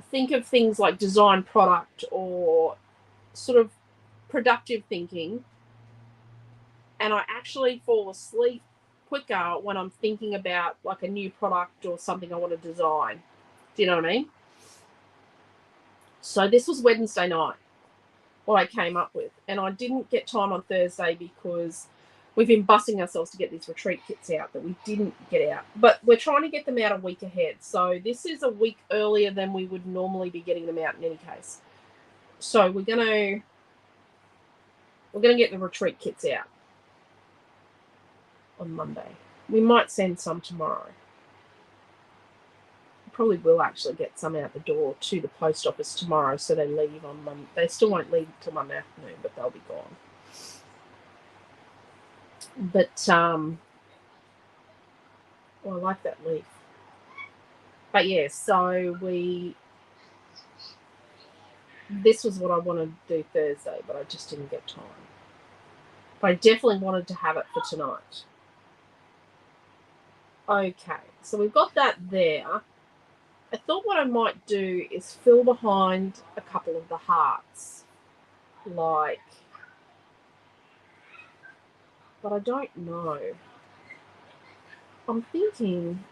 [SPEAKER 2] think of things like design product or sort of productive thinking, and I actually fall asleep quicker when I'm thinking about like a new product or something I want to design. Do you know what I mean? So this was Wednesday night, what I came up with. And I didn't get time on Thursday because we've been bussing ourselves to get these retreat kits out that we didn't get out. But we're trying to get them out a week ahead. So this is a week earlier than we would normally be getting them out in any case. So we're gonna get the retreat kits out on Monday. We might send some tomorrow. Probably will actually get some out the door to the post office tomorrow, so they leave on Monday. They still won't leave till Monday afternoon, but they'll be gone. But I like that leaf. But yeah, so this was what I wanted to do Thursday, but I just didn't get time. But I definitely wanted to have it for tonight. Okay, so we've got that there. I thought what I might do is fill behind a couple of the hearts, but I don't know. I'm thinking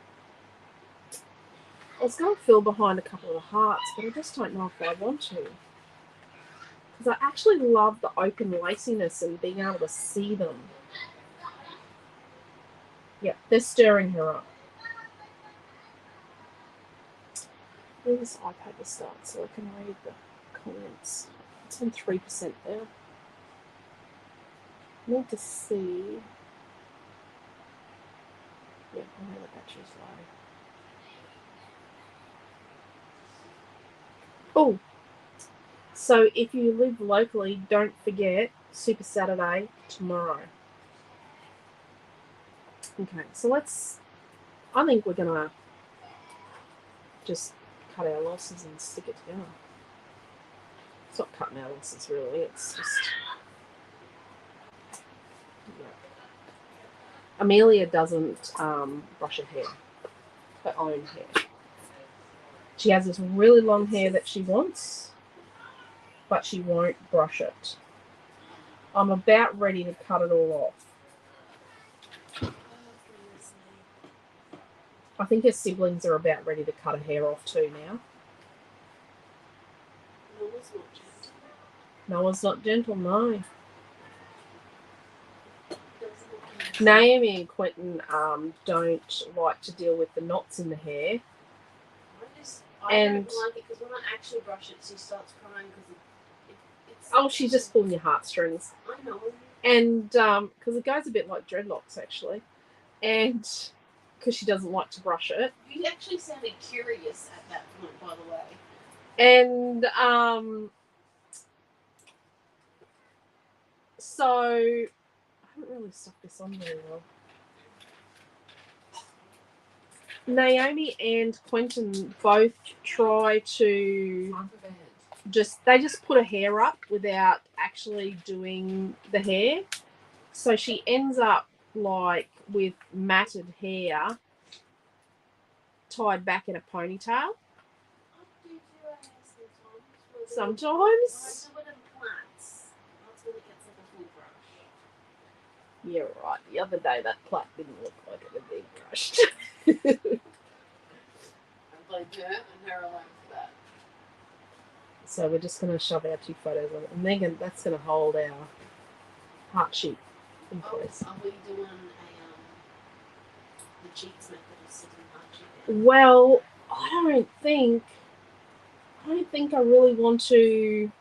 [SPEAKER 2] I was going to fill behind a couple of the hearts, but I just don't know if I want to. Because I actually love the open laciness and being able to see them. Yeah, they're stirring her up. Where's this iPad to start so I can read the comments? It's on 3% there. I need to see. Yeah, I know the battery's low. Oh, so if you live locally, don't forget Super Saturday tomorrow. Okay, so I think we're gonna just cut our losses and stick it together. It's not cutting our losses really, it's just. Yeah. Amelia doesn't brush her hair, her own hair. She has this really long hair that she wants, but she won't brush it. I'm about ready to cut it all off. I think her siblings are about ready to cut her hair off too now. Noah's not gentle, no. Naomi and Quentin don't like to deal with the knots in the hair.
[SPEAKER 1] I don't like it because when I actually brush it, she starts crying because it's.
[SPEAKER 2] Oh, she's just pulling your heartstrings.
[SPEAKER 1] I know.
[SPEAKER 2] And because it goes a bit like dreadlocks actually, and because she doesn't like to brush it.
[SPEAKER 1] You actually sounded curious at that point, by the way.
[SPEAKER 2] And so I haven't really stuck this on very well. Naomi and Quentin both try to they just put her hair up without actually doing the hair. So she ends up like with matted hair tied back in a ponytail.
[SPEAKER 1] I do a hair sometimes.
[SPEAKER 2] Sometimes.
[SPEAKER 1] I do it in plaits. That's when it gets like a full brush.
[SPEAKER 2] You're right. The other day that plait didn't look like it had been brushed.
[SPEAKER 1] I blame her and her alone for that.
[SPEAKER 2] So we're just going to shove our two photos on it. And Megan, that's going to hold our heart sheet in place.
[SPEAKER 1] Are we doing the cheeks method of sitting heart sheet?
[SPEAKER 2] Well, I don't think I really want to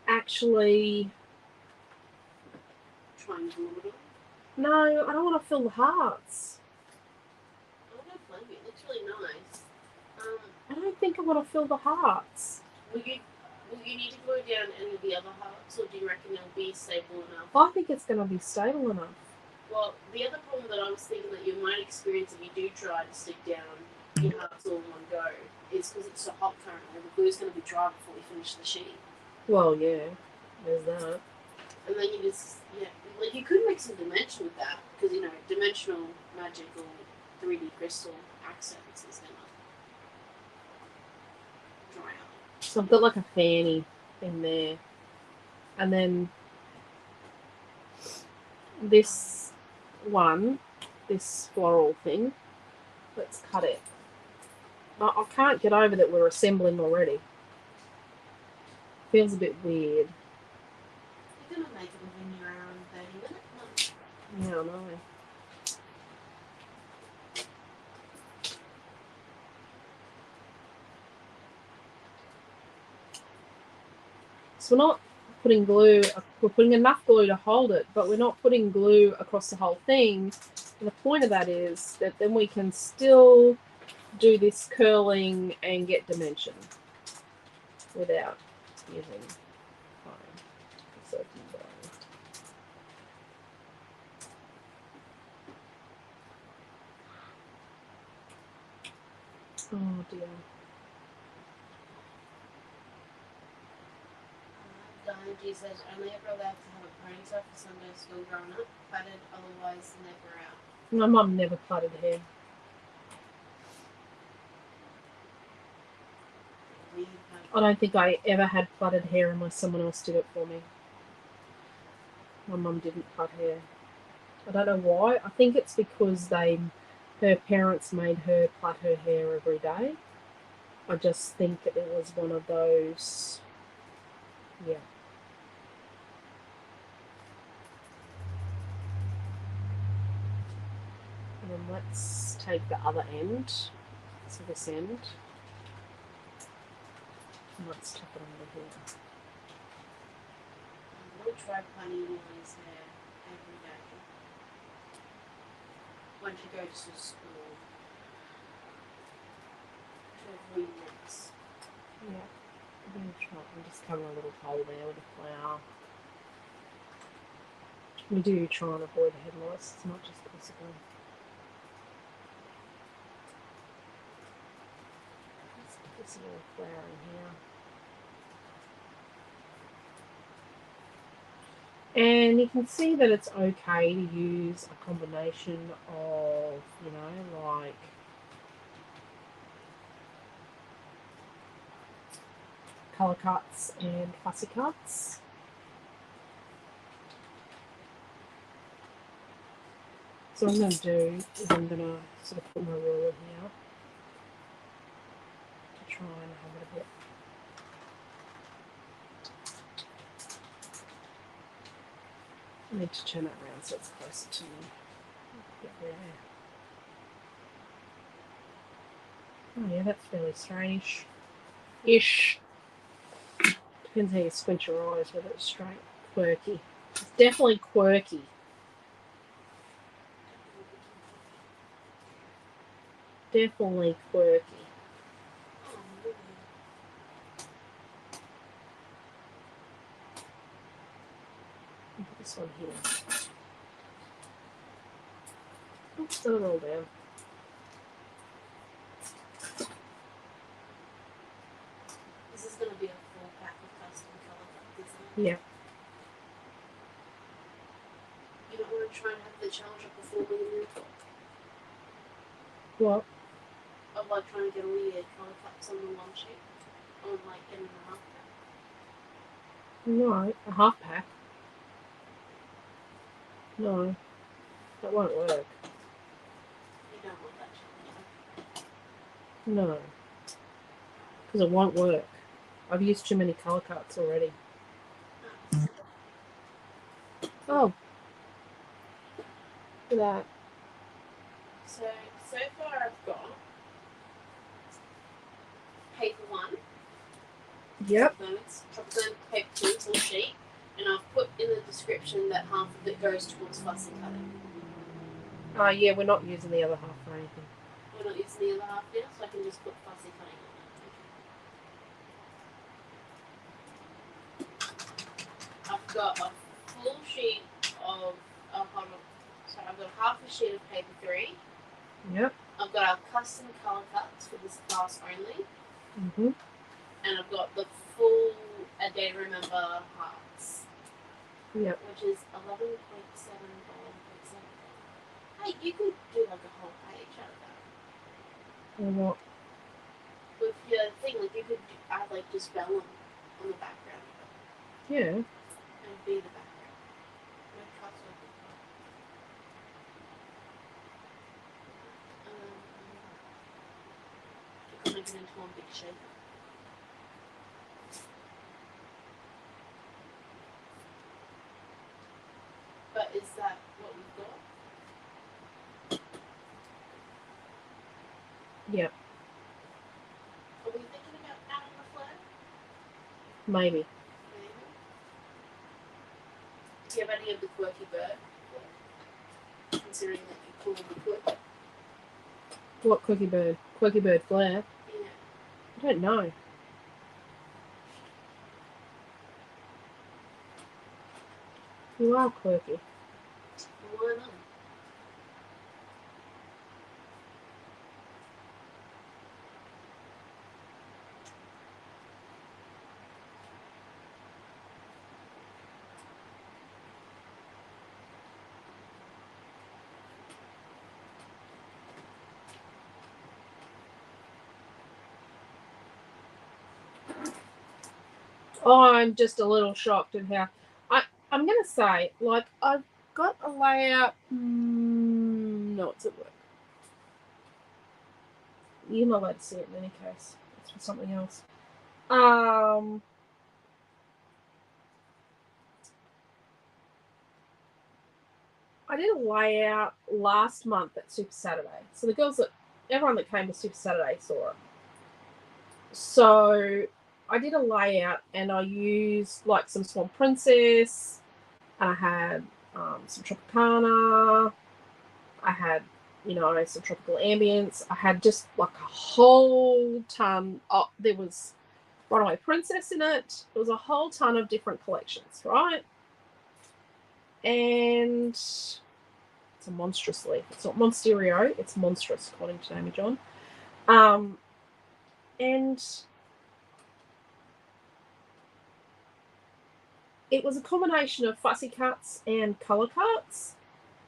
[SPEAKER 2] actually.
[SPEAKER 1] Triangle it.
[SPEAKER 2] No, I don't want to fill the hearts.
[SPEAKER 1] I don't blame you. It looks really nice.
[SPEAKER 2] I don't think I want to fill the hearts.
[SPEAKER 1] Will you need to glue down any of the other hearts, or do you reckon they'll be stable enough?
[SPEAKER 2] I think it's going to be stable enough.
[SPEAKER 1] Well, the other problem that I was thinking that you might experience if you do try to stick down your hearts all in one go is because it's so hot currently, the glue's going to be dry before we finish the sheet.
[SPEAKER 2] Well, yeah, there's that.
[SPEAKER 1] And then you just, like you could make some dimension with that, because, dimensional magic or 3D crystal accents is going to dry out.
[SPEAKER 2] So I've got like a fanny in there. And then this floral thing, let's cut it. I can't get over that we're assembling already. Feels a bit weird.
[SPEAKER 1] You're going to make it within your hour and 30 minutes.
[SPEAKER 2] Yeah, I know. So we're not putting glue, we're putting enough glue to hold it, but we're not putting glue across the whole thing. And the point of that is that then we can still do this curling and get dimension without using foam. Oh dear.
[SPEAKER 1] Diane says only ever allowed to have a ponytail for Sunday school growing up, plaited, otherwise never out.
[SPEAKER 2] My mum never plaited hair. I don't think I ever had plaited hair unless someone else did it for me. My mum didn't plait hair. I don't know why. I think it's because her parents made her plait her hair every day. I just think it was one of those, yeah. And then let's take the other end, so this end, and let's tuck it under here.
[SPEAKER 1] I'm going to try planning Lily's hair every day when she goes to school to avoid mix.
[SPEAKER 2] Yeah, I'm going to try and just cover a little hole there with a flower. We do try and avoid head lice as much as possible. this little flower in here. And you can see that it's okay to use a combination of, you know, like colour cuts and fussy cuts. So what I'm going to do is I'm going to sort of put my ruler here to try and have it a bit. I need to turn that around so it's closer to me. Oh yeah, that's fairly strange-ish. Depends how you squint your eyes, whether it's straight, quirky. It's definitely quirky. Definitely quirky. Put this one here. Oops, set it all down.
[SPEAKER 1] This is going to be a full pack of custom colour cuts, isn't it?
[SPEAKER 2] Yeah.
[SPEAKER 1] You don't want to try and have the challenge up before we move on.
[SPEAKER 2] What?
[SPEAKER 1] Of like trying to get all your colour cuts on the one sheet. On like in a half pack.
[SPEAKER 2] No, a half pack. No, that won't work.
[SPEAKER 1] You don't want that challenge.
[SPEAKER 2] No, because it won't work. I've used too many colour cuts already. Oh, look at that.
[SPEAKER 1] So far I've got paper 1.
[SPEAKER 2] Yep.
[SPEAKER 1] It's tropical paper 2, it's all sheet. And I've put in the description that half of it goes towards fussy cutting.
[SPEAKER 2] Yeah, we're not using the other half for anything.
[SPEAKER 1] We're not using the other half now, so I can just put fussy cutting on it. I've got a full sheet of I've got half a sheet of paper 3.
[SPEAKER 2] Yep.
[SPEAKER 1] I've got our custom colour cuts for this class only.
[SPEAKER 2] Mhm.
[SPEAKER 1] And I've got the full A Day to Remember hearts.
[SPEAKER 2] Yep.
[SPEAKER 1] Which is $11.7. Hey, you could do like a whole page out of that.
[SPEAKER 2] Or what?
[SPEAKER 1] With your thing, like you could add like just vellum on the background.
[SPEAKER 2] Yeah.
[SPEAKER 1] And be the background. No cuts or you can make it into one big shape. But is that what we've got?
[SPEAKER 2] Yep.
[SPEAKER 1] Are we thinking about adding a flag?
[SPEAKER 2] Maybe.
[SPEAKER 1] Maybe. Do you have any of the quirky bird? Considering that you call them the quirk.
[SPEAKER 2] What quirky bird? Quirky bird flare?
[SPEAKER 1] Yeah.
[SPEAKER 2] I don't know. You are quirky.
[SPEAKER 1] Why not?
[SPEAKER 2] Oh, I'm just a little shocked at how I'm gonna say, like, I've got a layout. No, it's at work. You're not allowed to see it in any case. It's for something else. I did a layout last month at Super Saturday. So everyone that came to Super Saturday saw it. So I did a layout and I used like some Swan Princess. I had some Tropicana. I had, some Tropical Ambience. I had just like a whole ton. Oh, there was Runaway Princess in it. There was a whole ton of different collections, right? And it's a monstrous leaf. It's not Monsterio, it's monstrous, according to Amy John. And it was a combination of fussy cuts and colour cuts.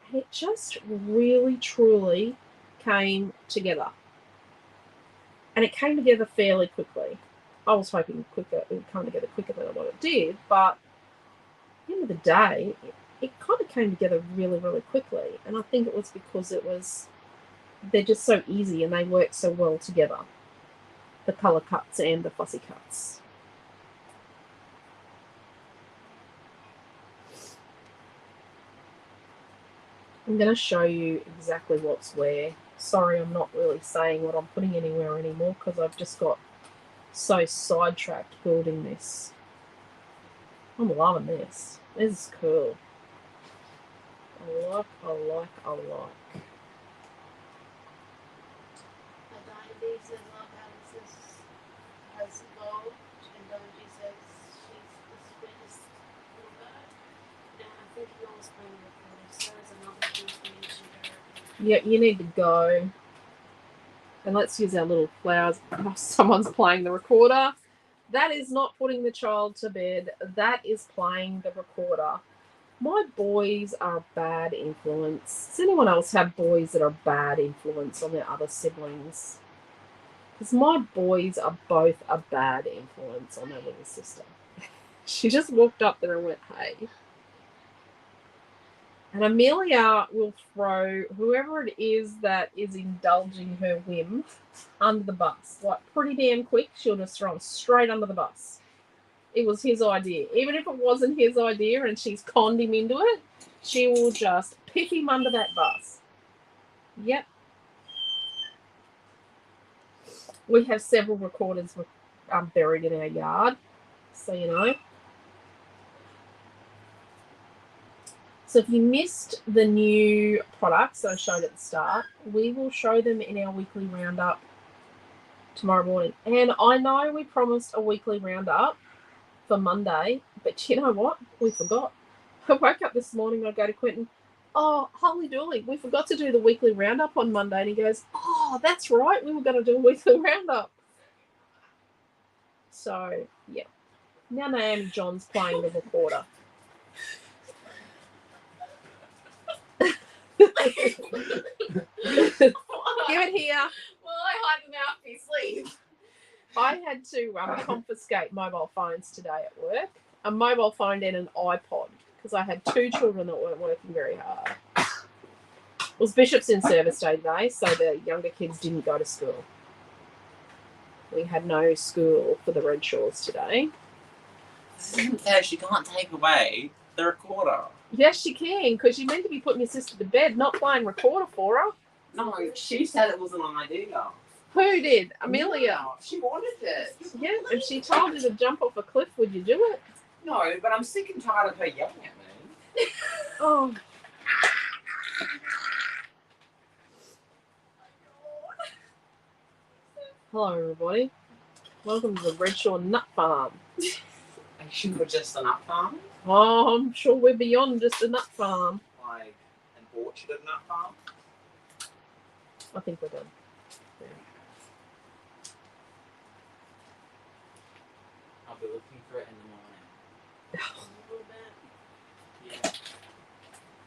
[SPEAKER 2] And it just really, truly came together. And it came together fairly quickly. I was hoping it would come together quicker than what it did, but at the end of the day, it kind of came together really, really quickly. And I think it was because they're just so easy and they work so well together. The colour cuts and the fussy cuts. I'm going to show you exactly what's where. Sorry, I'm not really saying what I'm putting anywhere anymore because I've just got so sidetracked building this. I'm loving this. This is cool. I like.
[SPEAKER 1] Diabetes says love Alice has evolved, and Doji says she's the sweetest little bird. Now I think he always playing the recorder, so there's another thing for me to go.
[SPEAKER 2] Yeah, you need to go. And let's use our little flowers. Oh, someone's playing the recorder. That is not putting the child to bed. That is playing the recorder. My boys are a bad influence. Does anyone else have boys that are a bad influence on their other siblings? Because my boys are both a bad influence on their little sister. She just walked up there and went, hey. And Amelia will throw whoever it is that is indulging her whim under the bus. Like, pretty damn quick, she'll just throw him straight under the bus. It was his idea. Even if it wasn't his idea and she's conned him into it, she will just pick him under that bus. Yep. We have several recorders buried in our yard, so you know. So if you missed the new products that I showed at the start, we will show them in our weekly roundup tomorrow morning. And I know we promised a weekly roundup for Monday, but you know what? We forgot. I woke up this morning, I go to Quentin, oh, holy dooly, we forgot to do the weekly roundup on Monday. And he goes, oh, that's right, we were going to do a weekly roundup. So, yeah. Now Naomi John's playing the recorder. Give it here.
[SPEAKER 1] Well, I hide the mouthpiece sleeve.
[SPEAKER 2] I had to confiscate mobile phones today at work. A mobile phone and an iPod because I had two children that weren't working very hard. It was Bishop's in service day today, so the younger kids didn't go to school. We had no school for the Redshaws today.
[SPEAKER 5] This isn't fair. She can't take away the recorder.
[SPEAKER 2] Yes, she can, because you meant to be putting your sister to bed, not playing recorder for her.
[SPEAKER 5] No, she said it was an idea.
[SPEAKER 2] Who did? Amelia.
[SPEAKER 5] No, she wanted it.
[SPEAKER 2] Yeah, if she told you to jump off a cliff, would you do it?
[SPEAKER 5] No, but I'm sick and tired of her yelling at me.
[SPEAKER 2] Oh. Hello, everybody. Welcome to the Redshaw Nut Farm.
[SPEAKER 5] And she was just a nut farm?
[SPEAKER 2] Oh, I'm sure we're beyond just a nut farm.
[SPEAKER 5] Like an orchard of nut farm?
[SPEAKER 2] I think we're done.
[SPEAKER 5] I'll be looking for it in the morning. Yeah.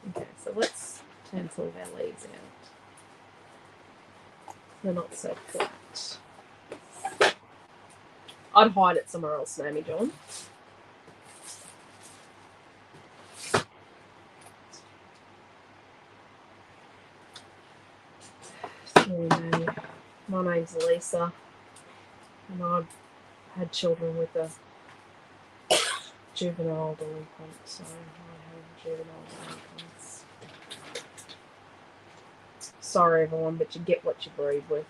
[SPEAKER 2] Okay, so let's turn some of our leaves out. They're not so flat. I'd hide it somewhere else, Naomi John. My name's Lisa, and I've had children with a juvenile delinquent, so I have juvenile delinquents. Sorry, everyone, but you get what you breed with.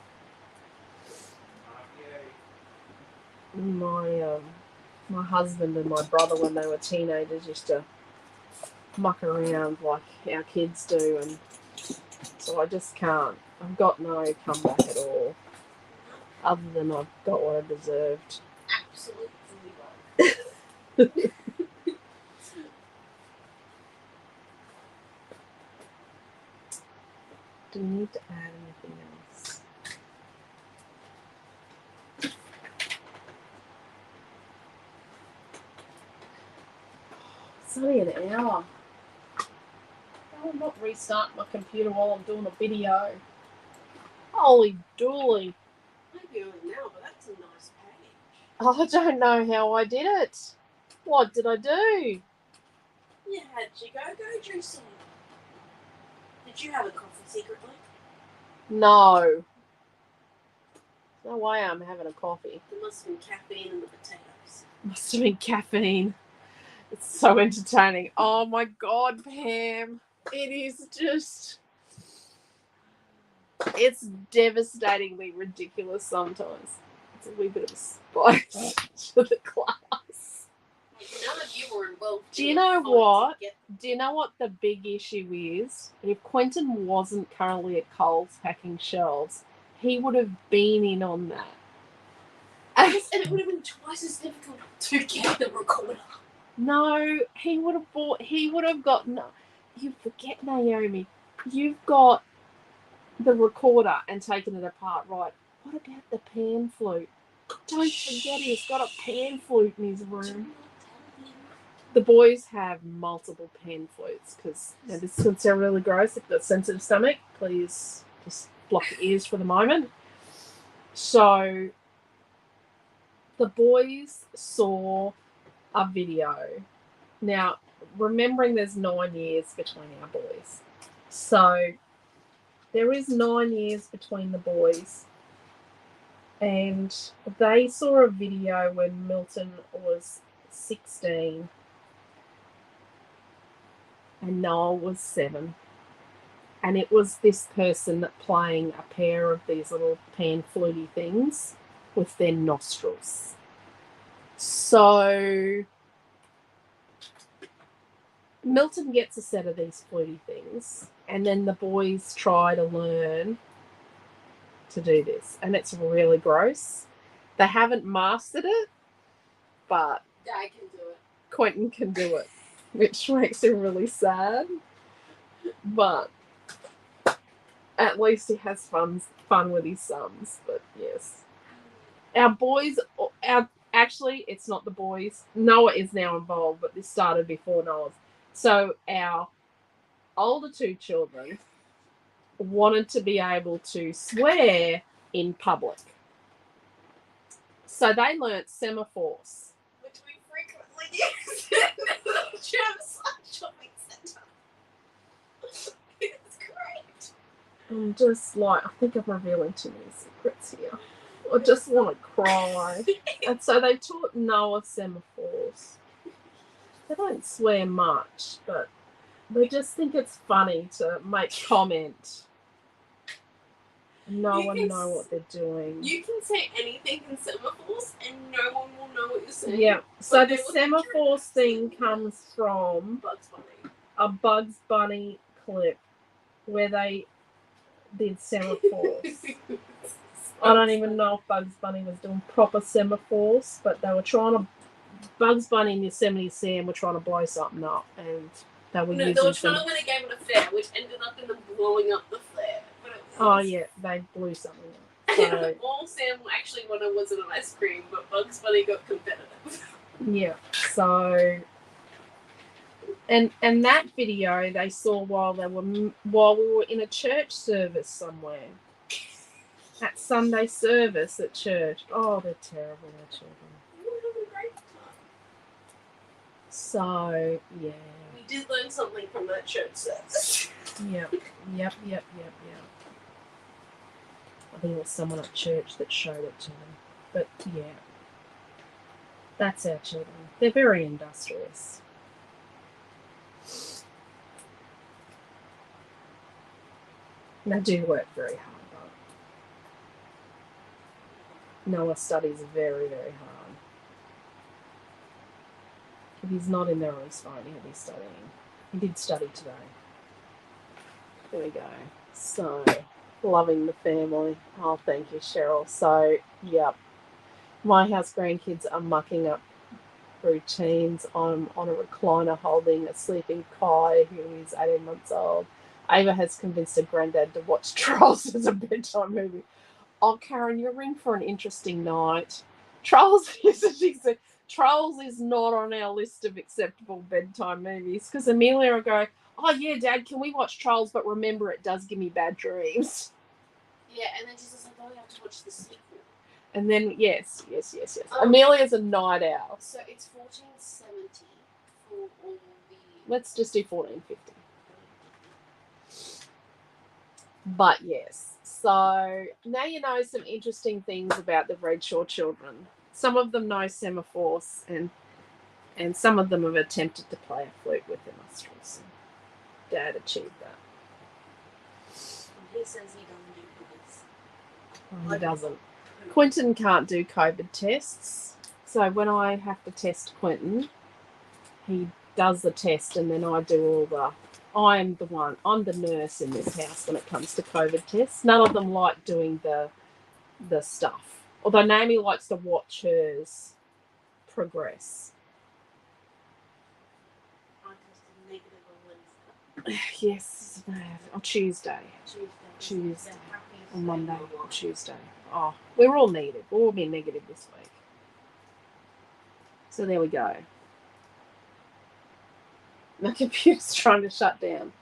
[SPEAKER 2] My husband and my brother, when they were teenagers, used to muck around like our kids do, and so I just can't. I've got no comeback at all, other than I've got what I deserved.
[SPEAKER 1] Absolutely.
[SPEAKER 2] Do we need to add anything else? only an hour. I'll not restart my computer while I'm doing a video. Holy dooly.
[SPEAKER 1] Maybe only now, but that's a nice page.
[SPEAKER 2] I don't know how I did it. What did I do?
[SPEAKER 1] Yeah, how'd you go, Juicy? Did you have a coffee secretly?
[SPEAKER 2] No. No way I'm having a coffee.
[SPEAKER 1] There must have been caffeine in the potatoes.
[SPEAKER 2] Must have been caffeine. It's so entertaining. Oh my God, Pam. It is just... It's devastatingly ridiculous sometimes. It's a wee bit of a spice to the class.
[SPEAKER 1] None of you were involved.
[SPEAKER 2] Do you know what? Do you know what the big issue is? If Quentin wasn't currently at Coles packing shelves, he would have been in on that.
[SPEAKER 1] Yes, and it would have been twice as difficult to get the recorder.
[SPEAKER 2] No, he would have got, no, you forget, Naomi, you've got the recorder and taken it apart, right? What about the pan flute? Don't forget he's got a pan flute in his room. The boys have multiple pan flutes because this is considered really gross. If you've got a sensitive stomach, please just block your ears for the moment. So the boys saw a video. Now, remembering there's 9 years between our boys. So there is 9 years between the boys. And they saw a video when Milton was 16 and Noel was 7. And it was this person playing a pair of these little pan fluty things with their nostrils. So Milton gets a set of these fluty things, and then the boys try to learn to do this, and it's really gross. They haven't mastered it, but
[SPEAKER 1] I can do it.
[SPEAKER 2] Quentin can do it, which makes him really sad. But at least he has fun with his sons. But yes, our boys, actually, it's not the boys. Noah is now involved, but this started before Noah's. So our older 2 children wanted to be able to swear in public. So they learnt semaphores.
[SPEAKER 1] Which we frequently use in the Germside shopping centre. It's great.
[SPEAKER 2] I'm just like, I think I'm revealing too many secrets here. I just want to cry. And so they taught Noah semaphores. They don't swear much, but they just think it's funny to make comment. No one know what they're doing.
[SPEAKER 1] You can say anything in semaphores and no one will know what you're saying.
[SPEAKER 2] Yeah. So the semaphores thing comes from
[SPEAKER 1] Bugs Bunny.
[SPEAKER 2] a Bugs Bunny clip where they did semaphores. I don't even know if Bugs Bunny was doing proper semaphores, but they were trying to. Bugs Bunny and Yosemite Sam were trying to blow something up, and they were using.
[SPEAKER 1] They were trying to win a game at a fair, which ended up in them blowing up the flare.
[SPEAKER 2] Oh yeah, they blew something up. So,
[SPEAKER 1] all Sam actually wanted was an ice cream, but Bugs Bunny got competitive.
[SPEAKER 2] yeah. So, and that video they saw while we were in a church service somewhere. At Sunday service at church. Oh, they're terrible, our children.
[SPEAKER 1] We were having a great time.
[SPEAKER 2] So, yeah.
[SPEAKER 1] We did learn something from that church service.
[SPEAKER 2] Yep. I think it was someone at church that showed it to them. But, yeah. That's our children. They're very industrious. And they do work very hard. Noah studies very, very hard. If he's not in there on his phone, he'll be studying. He did study today. There we go. So, loving the family. Oh, thank you, Cheryl. So, yep. My house grandkids are mucking up routines. I'm on a recliner holding a sleeping Kai, who is 18 months old. Ava has convinced her granddad to watch Trolls as a bedtime movie. Oh, Karen, you're in for an interesting night. Trolls Trolls is not on our list of acceptable bedtime movies because Amelia will go, oh yeah, Dad, can we watch Trolls? But remember, it does give me bad dreams.
[SPEAKER 1] Yeah, and then she says, like, oh, we have to watch the sequel.
[SPEAKER 2] And then yes. Amelia's a night owl.
[SPEAKER 1] So it's 1470 for all the.
[SPEAKER 2] Let's just do 1450. But yes, so now you know some interesting things about the Redshaw children. Some of them know semaphores, and some of them have attempted to play a flute with their nostrils. Dad achieved that.
[SPEAKER 1] He says he doesn't do cookies.
[SPEAKER 2] He doesn't. Quentin can't do COVID tests, so when I have to test Quentin, he does the test, and then I do all the. I'm the nurse in this house when it comes to COVID tests. None of them like doing the stuff. Although Naomi likes to watch hers progress.
[SPEAKER 1] I tested negative on Wednesday.
[SPEAKER 2] Yes, on Tuesday. Tuesday. On Monday or Tuesday. Oh, we're all negative. We'll all be negative this week. So there we go. My computer's trying to shut down.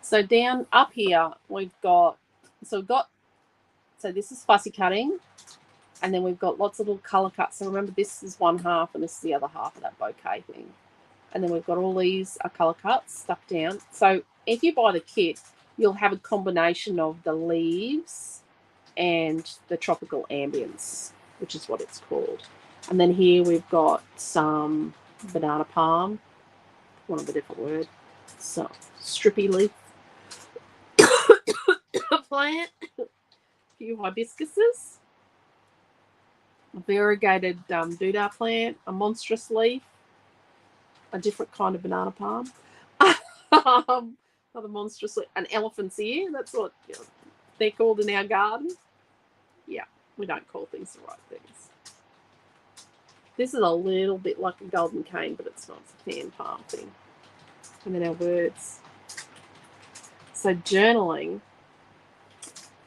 [SPEAKER 2] So down up here we've got so this is fussy cutting, and then we've got lots of little colour cuts. So remember, this is one half and this is the other half of that bouquet thing. And then we've got all these are colour cuts stuck down. So if you buy the kit, you'll have a combination of the leaves and the tropical ambience, which is what it's called. And then here we've got some banana palm, one of a different word, so strippy leaf plant, a few hibiscuses, a variegated doodah plant, a monstrous leaf, a different kind of banana palm, another monstrous leaf, an elephant's ear. That's what they're called in our garden. Yeah, we don't call things the right things. This is a little bit like a golden cane, but it's not. It's a fan palm thing. And then our words. So journaling,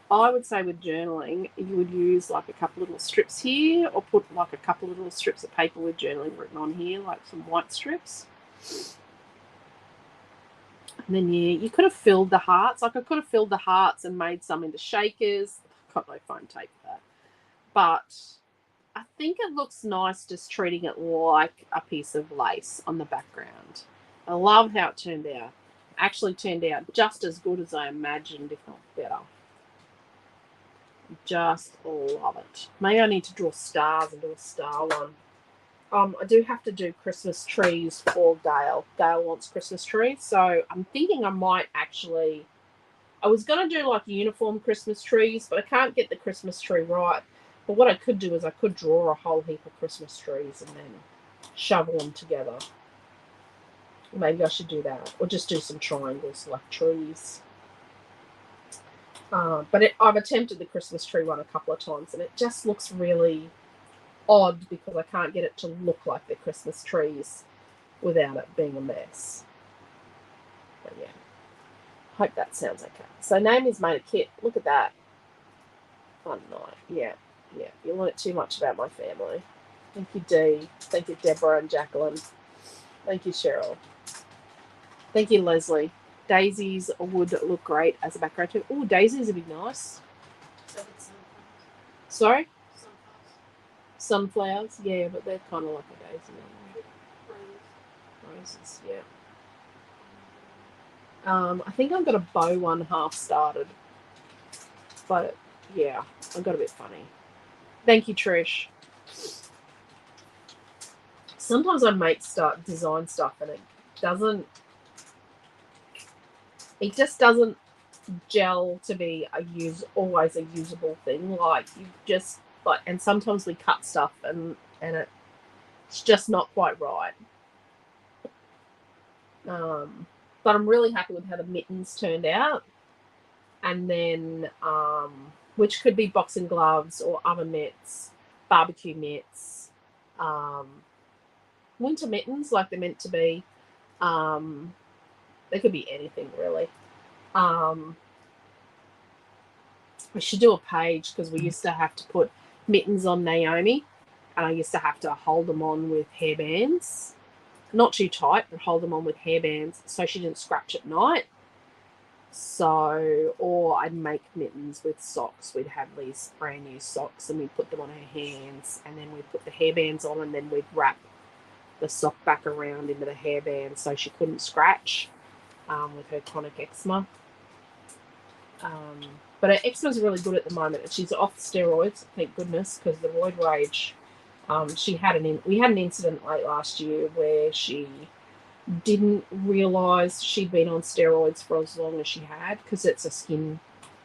[SPEAKER 2] I would say with journaling, you would use like a couple little strips here, or put like a couple of little strips of paper with journaling written on here, like some white strips. And then you could have filled the hearts. Like I could have filled the hearts and made some into shakers. Got no foam tape for that. But I think it looks nice just treating it like a piece of lace on the background. I love how it turned out. Actually turned out just as good as I imagined, if not better. Just love it. Maybe I need to draw stars and do a star one. I do have to do Christmas trees for Dale. Dale wants Christmas trees, so I'm thinking I might actually. I was going to do like uniform Christmas trees, but I can't get the Christmas tree right. But what I could do is I could draw a whole heap of Christmas trees and then shovel them together. Maybe I should do that, or just do some triangles like trees. But I've attempted the Christmas tree one a couple of times, and it just looks really odd because I can't get it to look like the Christmas trees without it being a mess. But yeah, hope that sounds okay. So Naomi's made a kit. Look at that. Fun night. Yeah. You learnt too much about my family. Thank you, Dee. Thank you, Deborah and Jacqueline. Thank you, Cheryl. Thank you, Leslie. Daisies would look great as a background too. Oh, daisies would be nice.
[SPEAKER 1] So it's sunflowers.
[SPEAKER 2] Sorry?
[SPEAKER 1] Sunflowers.
[SPEAKER 2] Sunflowers? Yeah, but they're kind of like a daisy. Roses, yeah. I think I've got a bow one half started. But, yeah, I got a bit funny. Thank you, Trish. Sometimes I make design stuff and it just doesn't gel to be always a usable thing. Like you just and sometimes we cut stuff and it's just not quite right. But I'm really happy with how the mittens turned out. And then which could be boxing gloves or oven mitts, barbecue mitts, winter mittens like they're meant to be. They could be anything really. We should do a page because we used to have to put mittens on Naomi and I used to have to hold them on with hairbands. Not too tight, but hold them on with hairbands so she didn't scratch at night. So, or I'd make mittens with socks. We'd have these brand new socks and we'd put them on her hands, and then we'd put the hairbands on, and then we'd wrap the sock back around into the hairband so she couldn't scratch with her chronic eczema. But her eczema's really good at the moment, and she's off steroids, thank goodness, because the roid rage. We had an incident late last year where she didn't realise she'd been on steroids for as long as she had, because it's a skin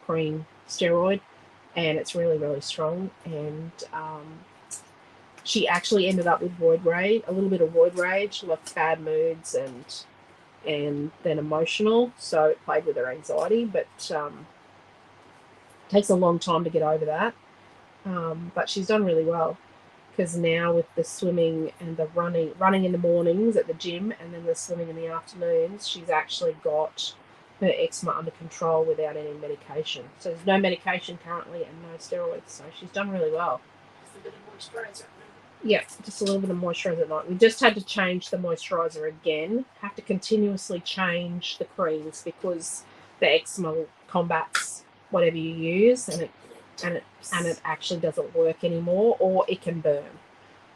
[SPEAKER 2] cream steroid and it's really, really strong. And she actually ended up with roid rage, a little bit of roid rage, like bad moods and then emotional. So it played with her anxiety, but it takes a long time to get over that. But she's done really well, because now with the swimming and the running in the mornings at the gym and then the swimming in the afternoons, she's actually got her eczema under control without any medication. So there's no medication currently and no steroids. So she's done really well.
[SPEAKER 1] Just a bit of moisturiser.
[SPEAKER 2] Yeah, just a little bit of moisturiser at night. We just had to change the moisturiser again. Have to continuously change the creams because the eczema combats whatever you use, and it actually doesn't work anymore, or it can burn.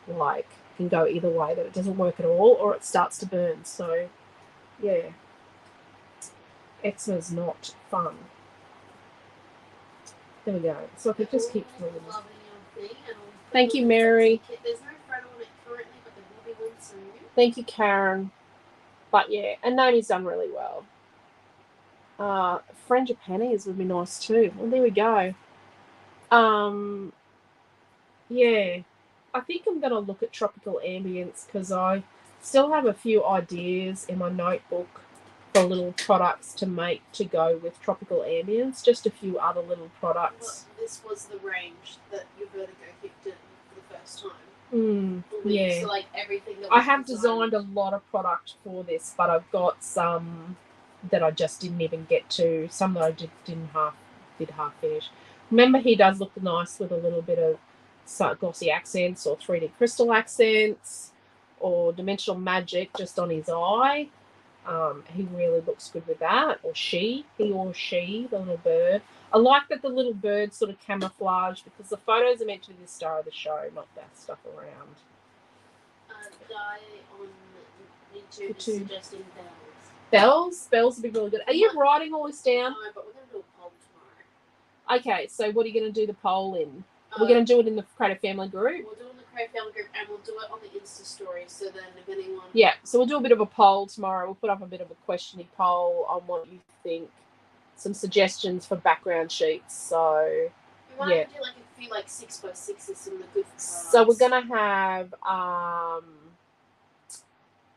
[SPEAKER 2] Like, it can go either way, that it doesn't work at all or it starts to burn. So yeah, eczema's not fun. There we go. So I could just keep moving. Thank you, Mary.
[SPEAKER 1] There's no photo on it currently, but there will be one soon.
[SPEAKER 2] Thank you, Karen. But yeah, and Naomi's done really well. Frangipanis would be nice too. Well, there we go. Yeah, I think I'm going to look at Tropical Ambience, because I still have a few ideas in my notebook for little products to make to go with Tropical Ambience. Just a few other little products.
[SPEAKER 1] Well, this was the range that your Vertigo picked in for the first time.
[SPEAKER 2] Yeah.
[SPEAKER 1] So like everything that
[SPEAKER 2] I have designed a lot of product for this, but I've got some that I just didn't even get to. Some that I did half finish. Remember, he does look nice with a little bit of glossy accents or 3D crystal accents or dimensional magic just on his eye. He really looks good with that. Or he, the little bird. I like that the little bird sort of camouflage, because the photos are meant to be the star of the show, not that stuff around.
[SPEAKER 1] Guy on YouTube is suggesting
[SPEAKER 2] Bells would be really good. Are you writing all this down?
[SPEAKER 1] No, but we're going to do a poll tomorrow.
[SPEAKER 2] Okay, so what are you going to do the poll in? We're going to do it in the Creative Family group?
[SPEAKER 1] We'll do it in the Creative Family group, and we'll do it on the Insta story, so then if anyone...
[SPEAKER 2] Yeah, so we'll do a bit of a poll tomorrow. We'll put up a bit of a questioning poll on what you think. Some suggestions for background sheets. So,
[SPEAKER 1] we might do like a few 6x6s, some of the good cards.
[SPEAKER 2] So we're going to have...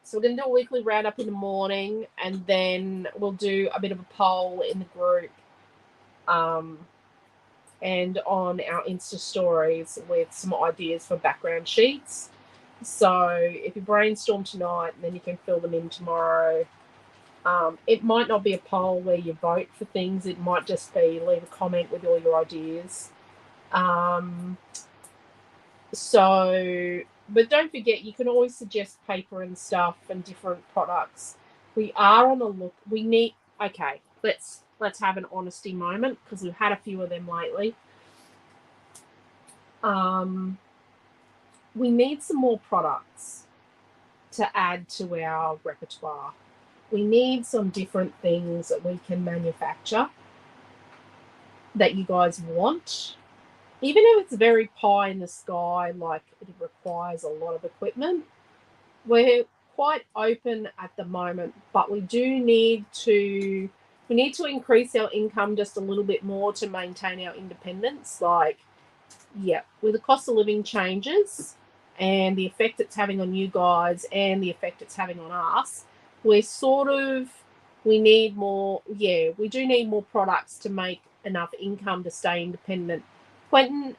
[SPEAKER 2] So we're going to do a weekly roundup in the morning, and then we'll do a bit of a poll in the group and on our Insta stories with some ideas for background sheets. So if you brainstorm tonight, then you can fill them in tomorrow. It might not be a poll where you vote for things. It might just be leave a comment with all your ideas. But don't forget, you can always suggest paper and stuff and different products. We are on the look. Okay, let's have an honesty moment, because we've had a few of them lately. We need some more products to add to our repertoire. We need some different things that we can manufacture that you guys want. Even if it's very pie in the sky, like it requires a lot of equipment, we're quite open at the moment, but we need to increase our income just a little bit more to maintain our independence. With the cost of living changes and the effect it's having on you guys and the effect it's having on us, we need more. Yeah, we do need more products to make enough income to stay independent. Quentin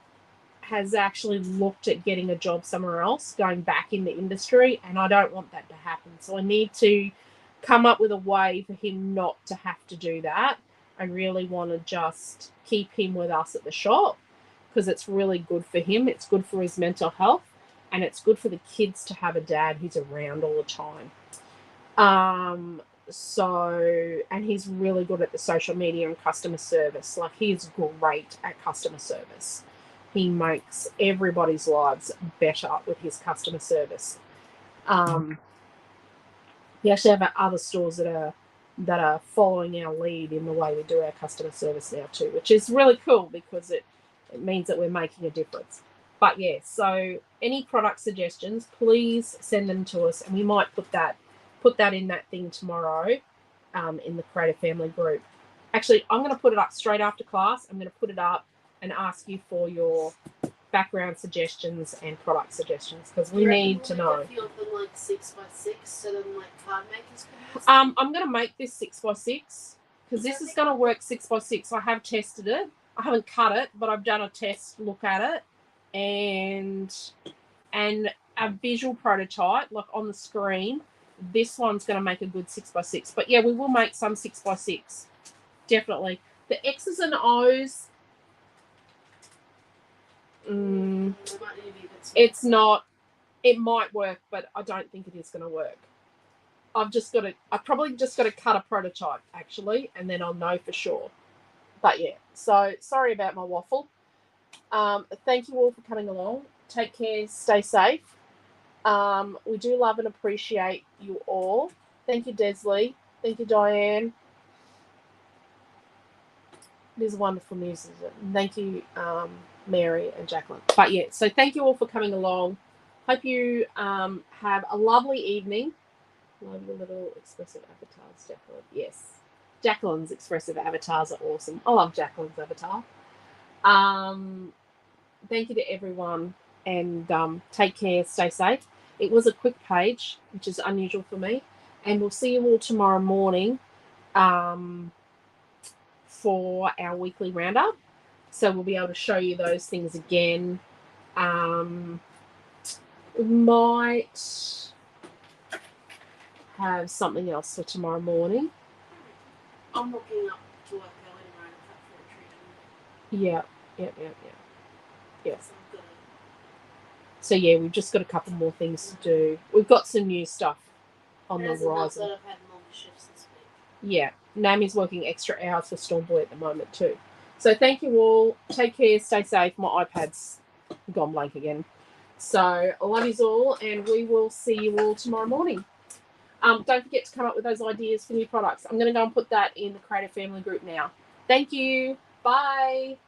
[SPEAKER 2] has actually looked at getting a job somewhere else, going back in the industry, and I don't want that to happen. So I need to come up with a way for him not to have to do that. I really want to just keep him with us at the shop, because it's really good for him. It's good for his mental health. and it's good for the kids to have a dad who's around all the time. And he's really good at the social media and customer service. Like, he's great at customer service. He makes everybody's lives better with his customer service. We actually have other stores that are following our lead in the way we do our customer service now too, which is really cool because it means that we're making a difference. But yeah, so any product suggestions, please send them to us, and we might put that in that thing tomorrow, in the Creative Family group. Actually, I'm going to put it up straight after class. I'm going to put it up and ask you for your background suggestions and product suggestions, because we need to know.
[SPEAKER 1] A few of them like 6x6, so then like card makers can use.
[SPEAKER 2] I'm going to make this 6x6 because this is going to work 6x6. I have tested it. I haven't cut it, but I've done a test look at it, and a visual prototype like on the screen. This one's going to make a good 6x6. But yeah, we will make some 6x6. Definitely. The X's and O's, it's not. It might work, but I don't think it is going to work. I've probably just got to cut a prototype, actually, and then I'll know for sure. But yeah, so sorry about my waffle. Thank you all for coming along. Take care. Stay safe. We do love and appreciate you all. Thank you, Desley. Thank you, Diane. It is wonderful news, isn't it? And thank you, Mary and Jacqueline. But yeah, so thank you all for coming along. Hope you have a lovely evening. Love your little expressive avatars, Jacqueline. Yes. Jacqueline's expressive avatars are awesome. I love Jacqueline's avatar. Thank you to everyone, and take care. Stay safe. It was a quick page, which is unusual for me. And we'll see you all tomorrow morning for our weekly roundup. So we'll be able to show you those things again. We might have something else for tomorrow morning.
[SPEAKER 1] I'm looking up to work out anyway.
[SPEAKER 2] Yeah.
[SPEAKER 1] So I'm good.
[SPEAKER 2] So yeah, we've just got a couple more things to do. We've got some new stuff on the horizon.
[SPEAKER 1] That I've had longer shifts this week.
[SPEAKER 2] Yeah, Nami's working extra hours for Stormboy at the moment too. So thank you all. Take care. Stay safe. My iPad's gone blank again. So I love you all, and we will see you all tomorrow morning. Don't forget to come up with those ideas for new products. I'm going to go and put that in the Creative Family group now. Thank you. Bye.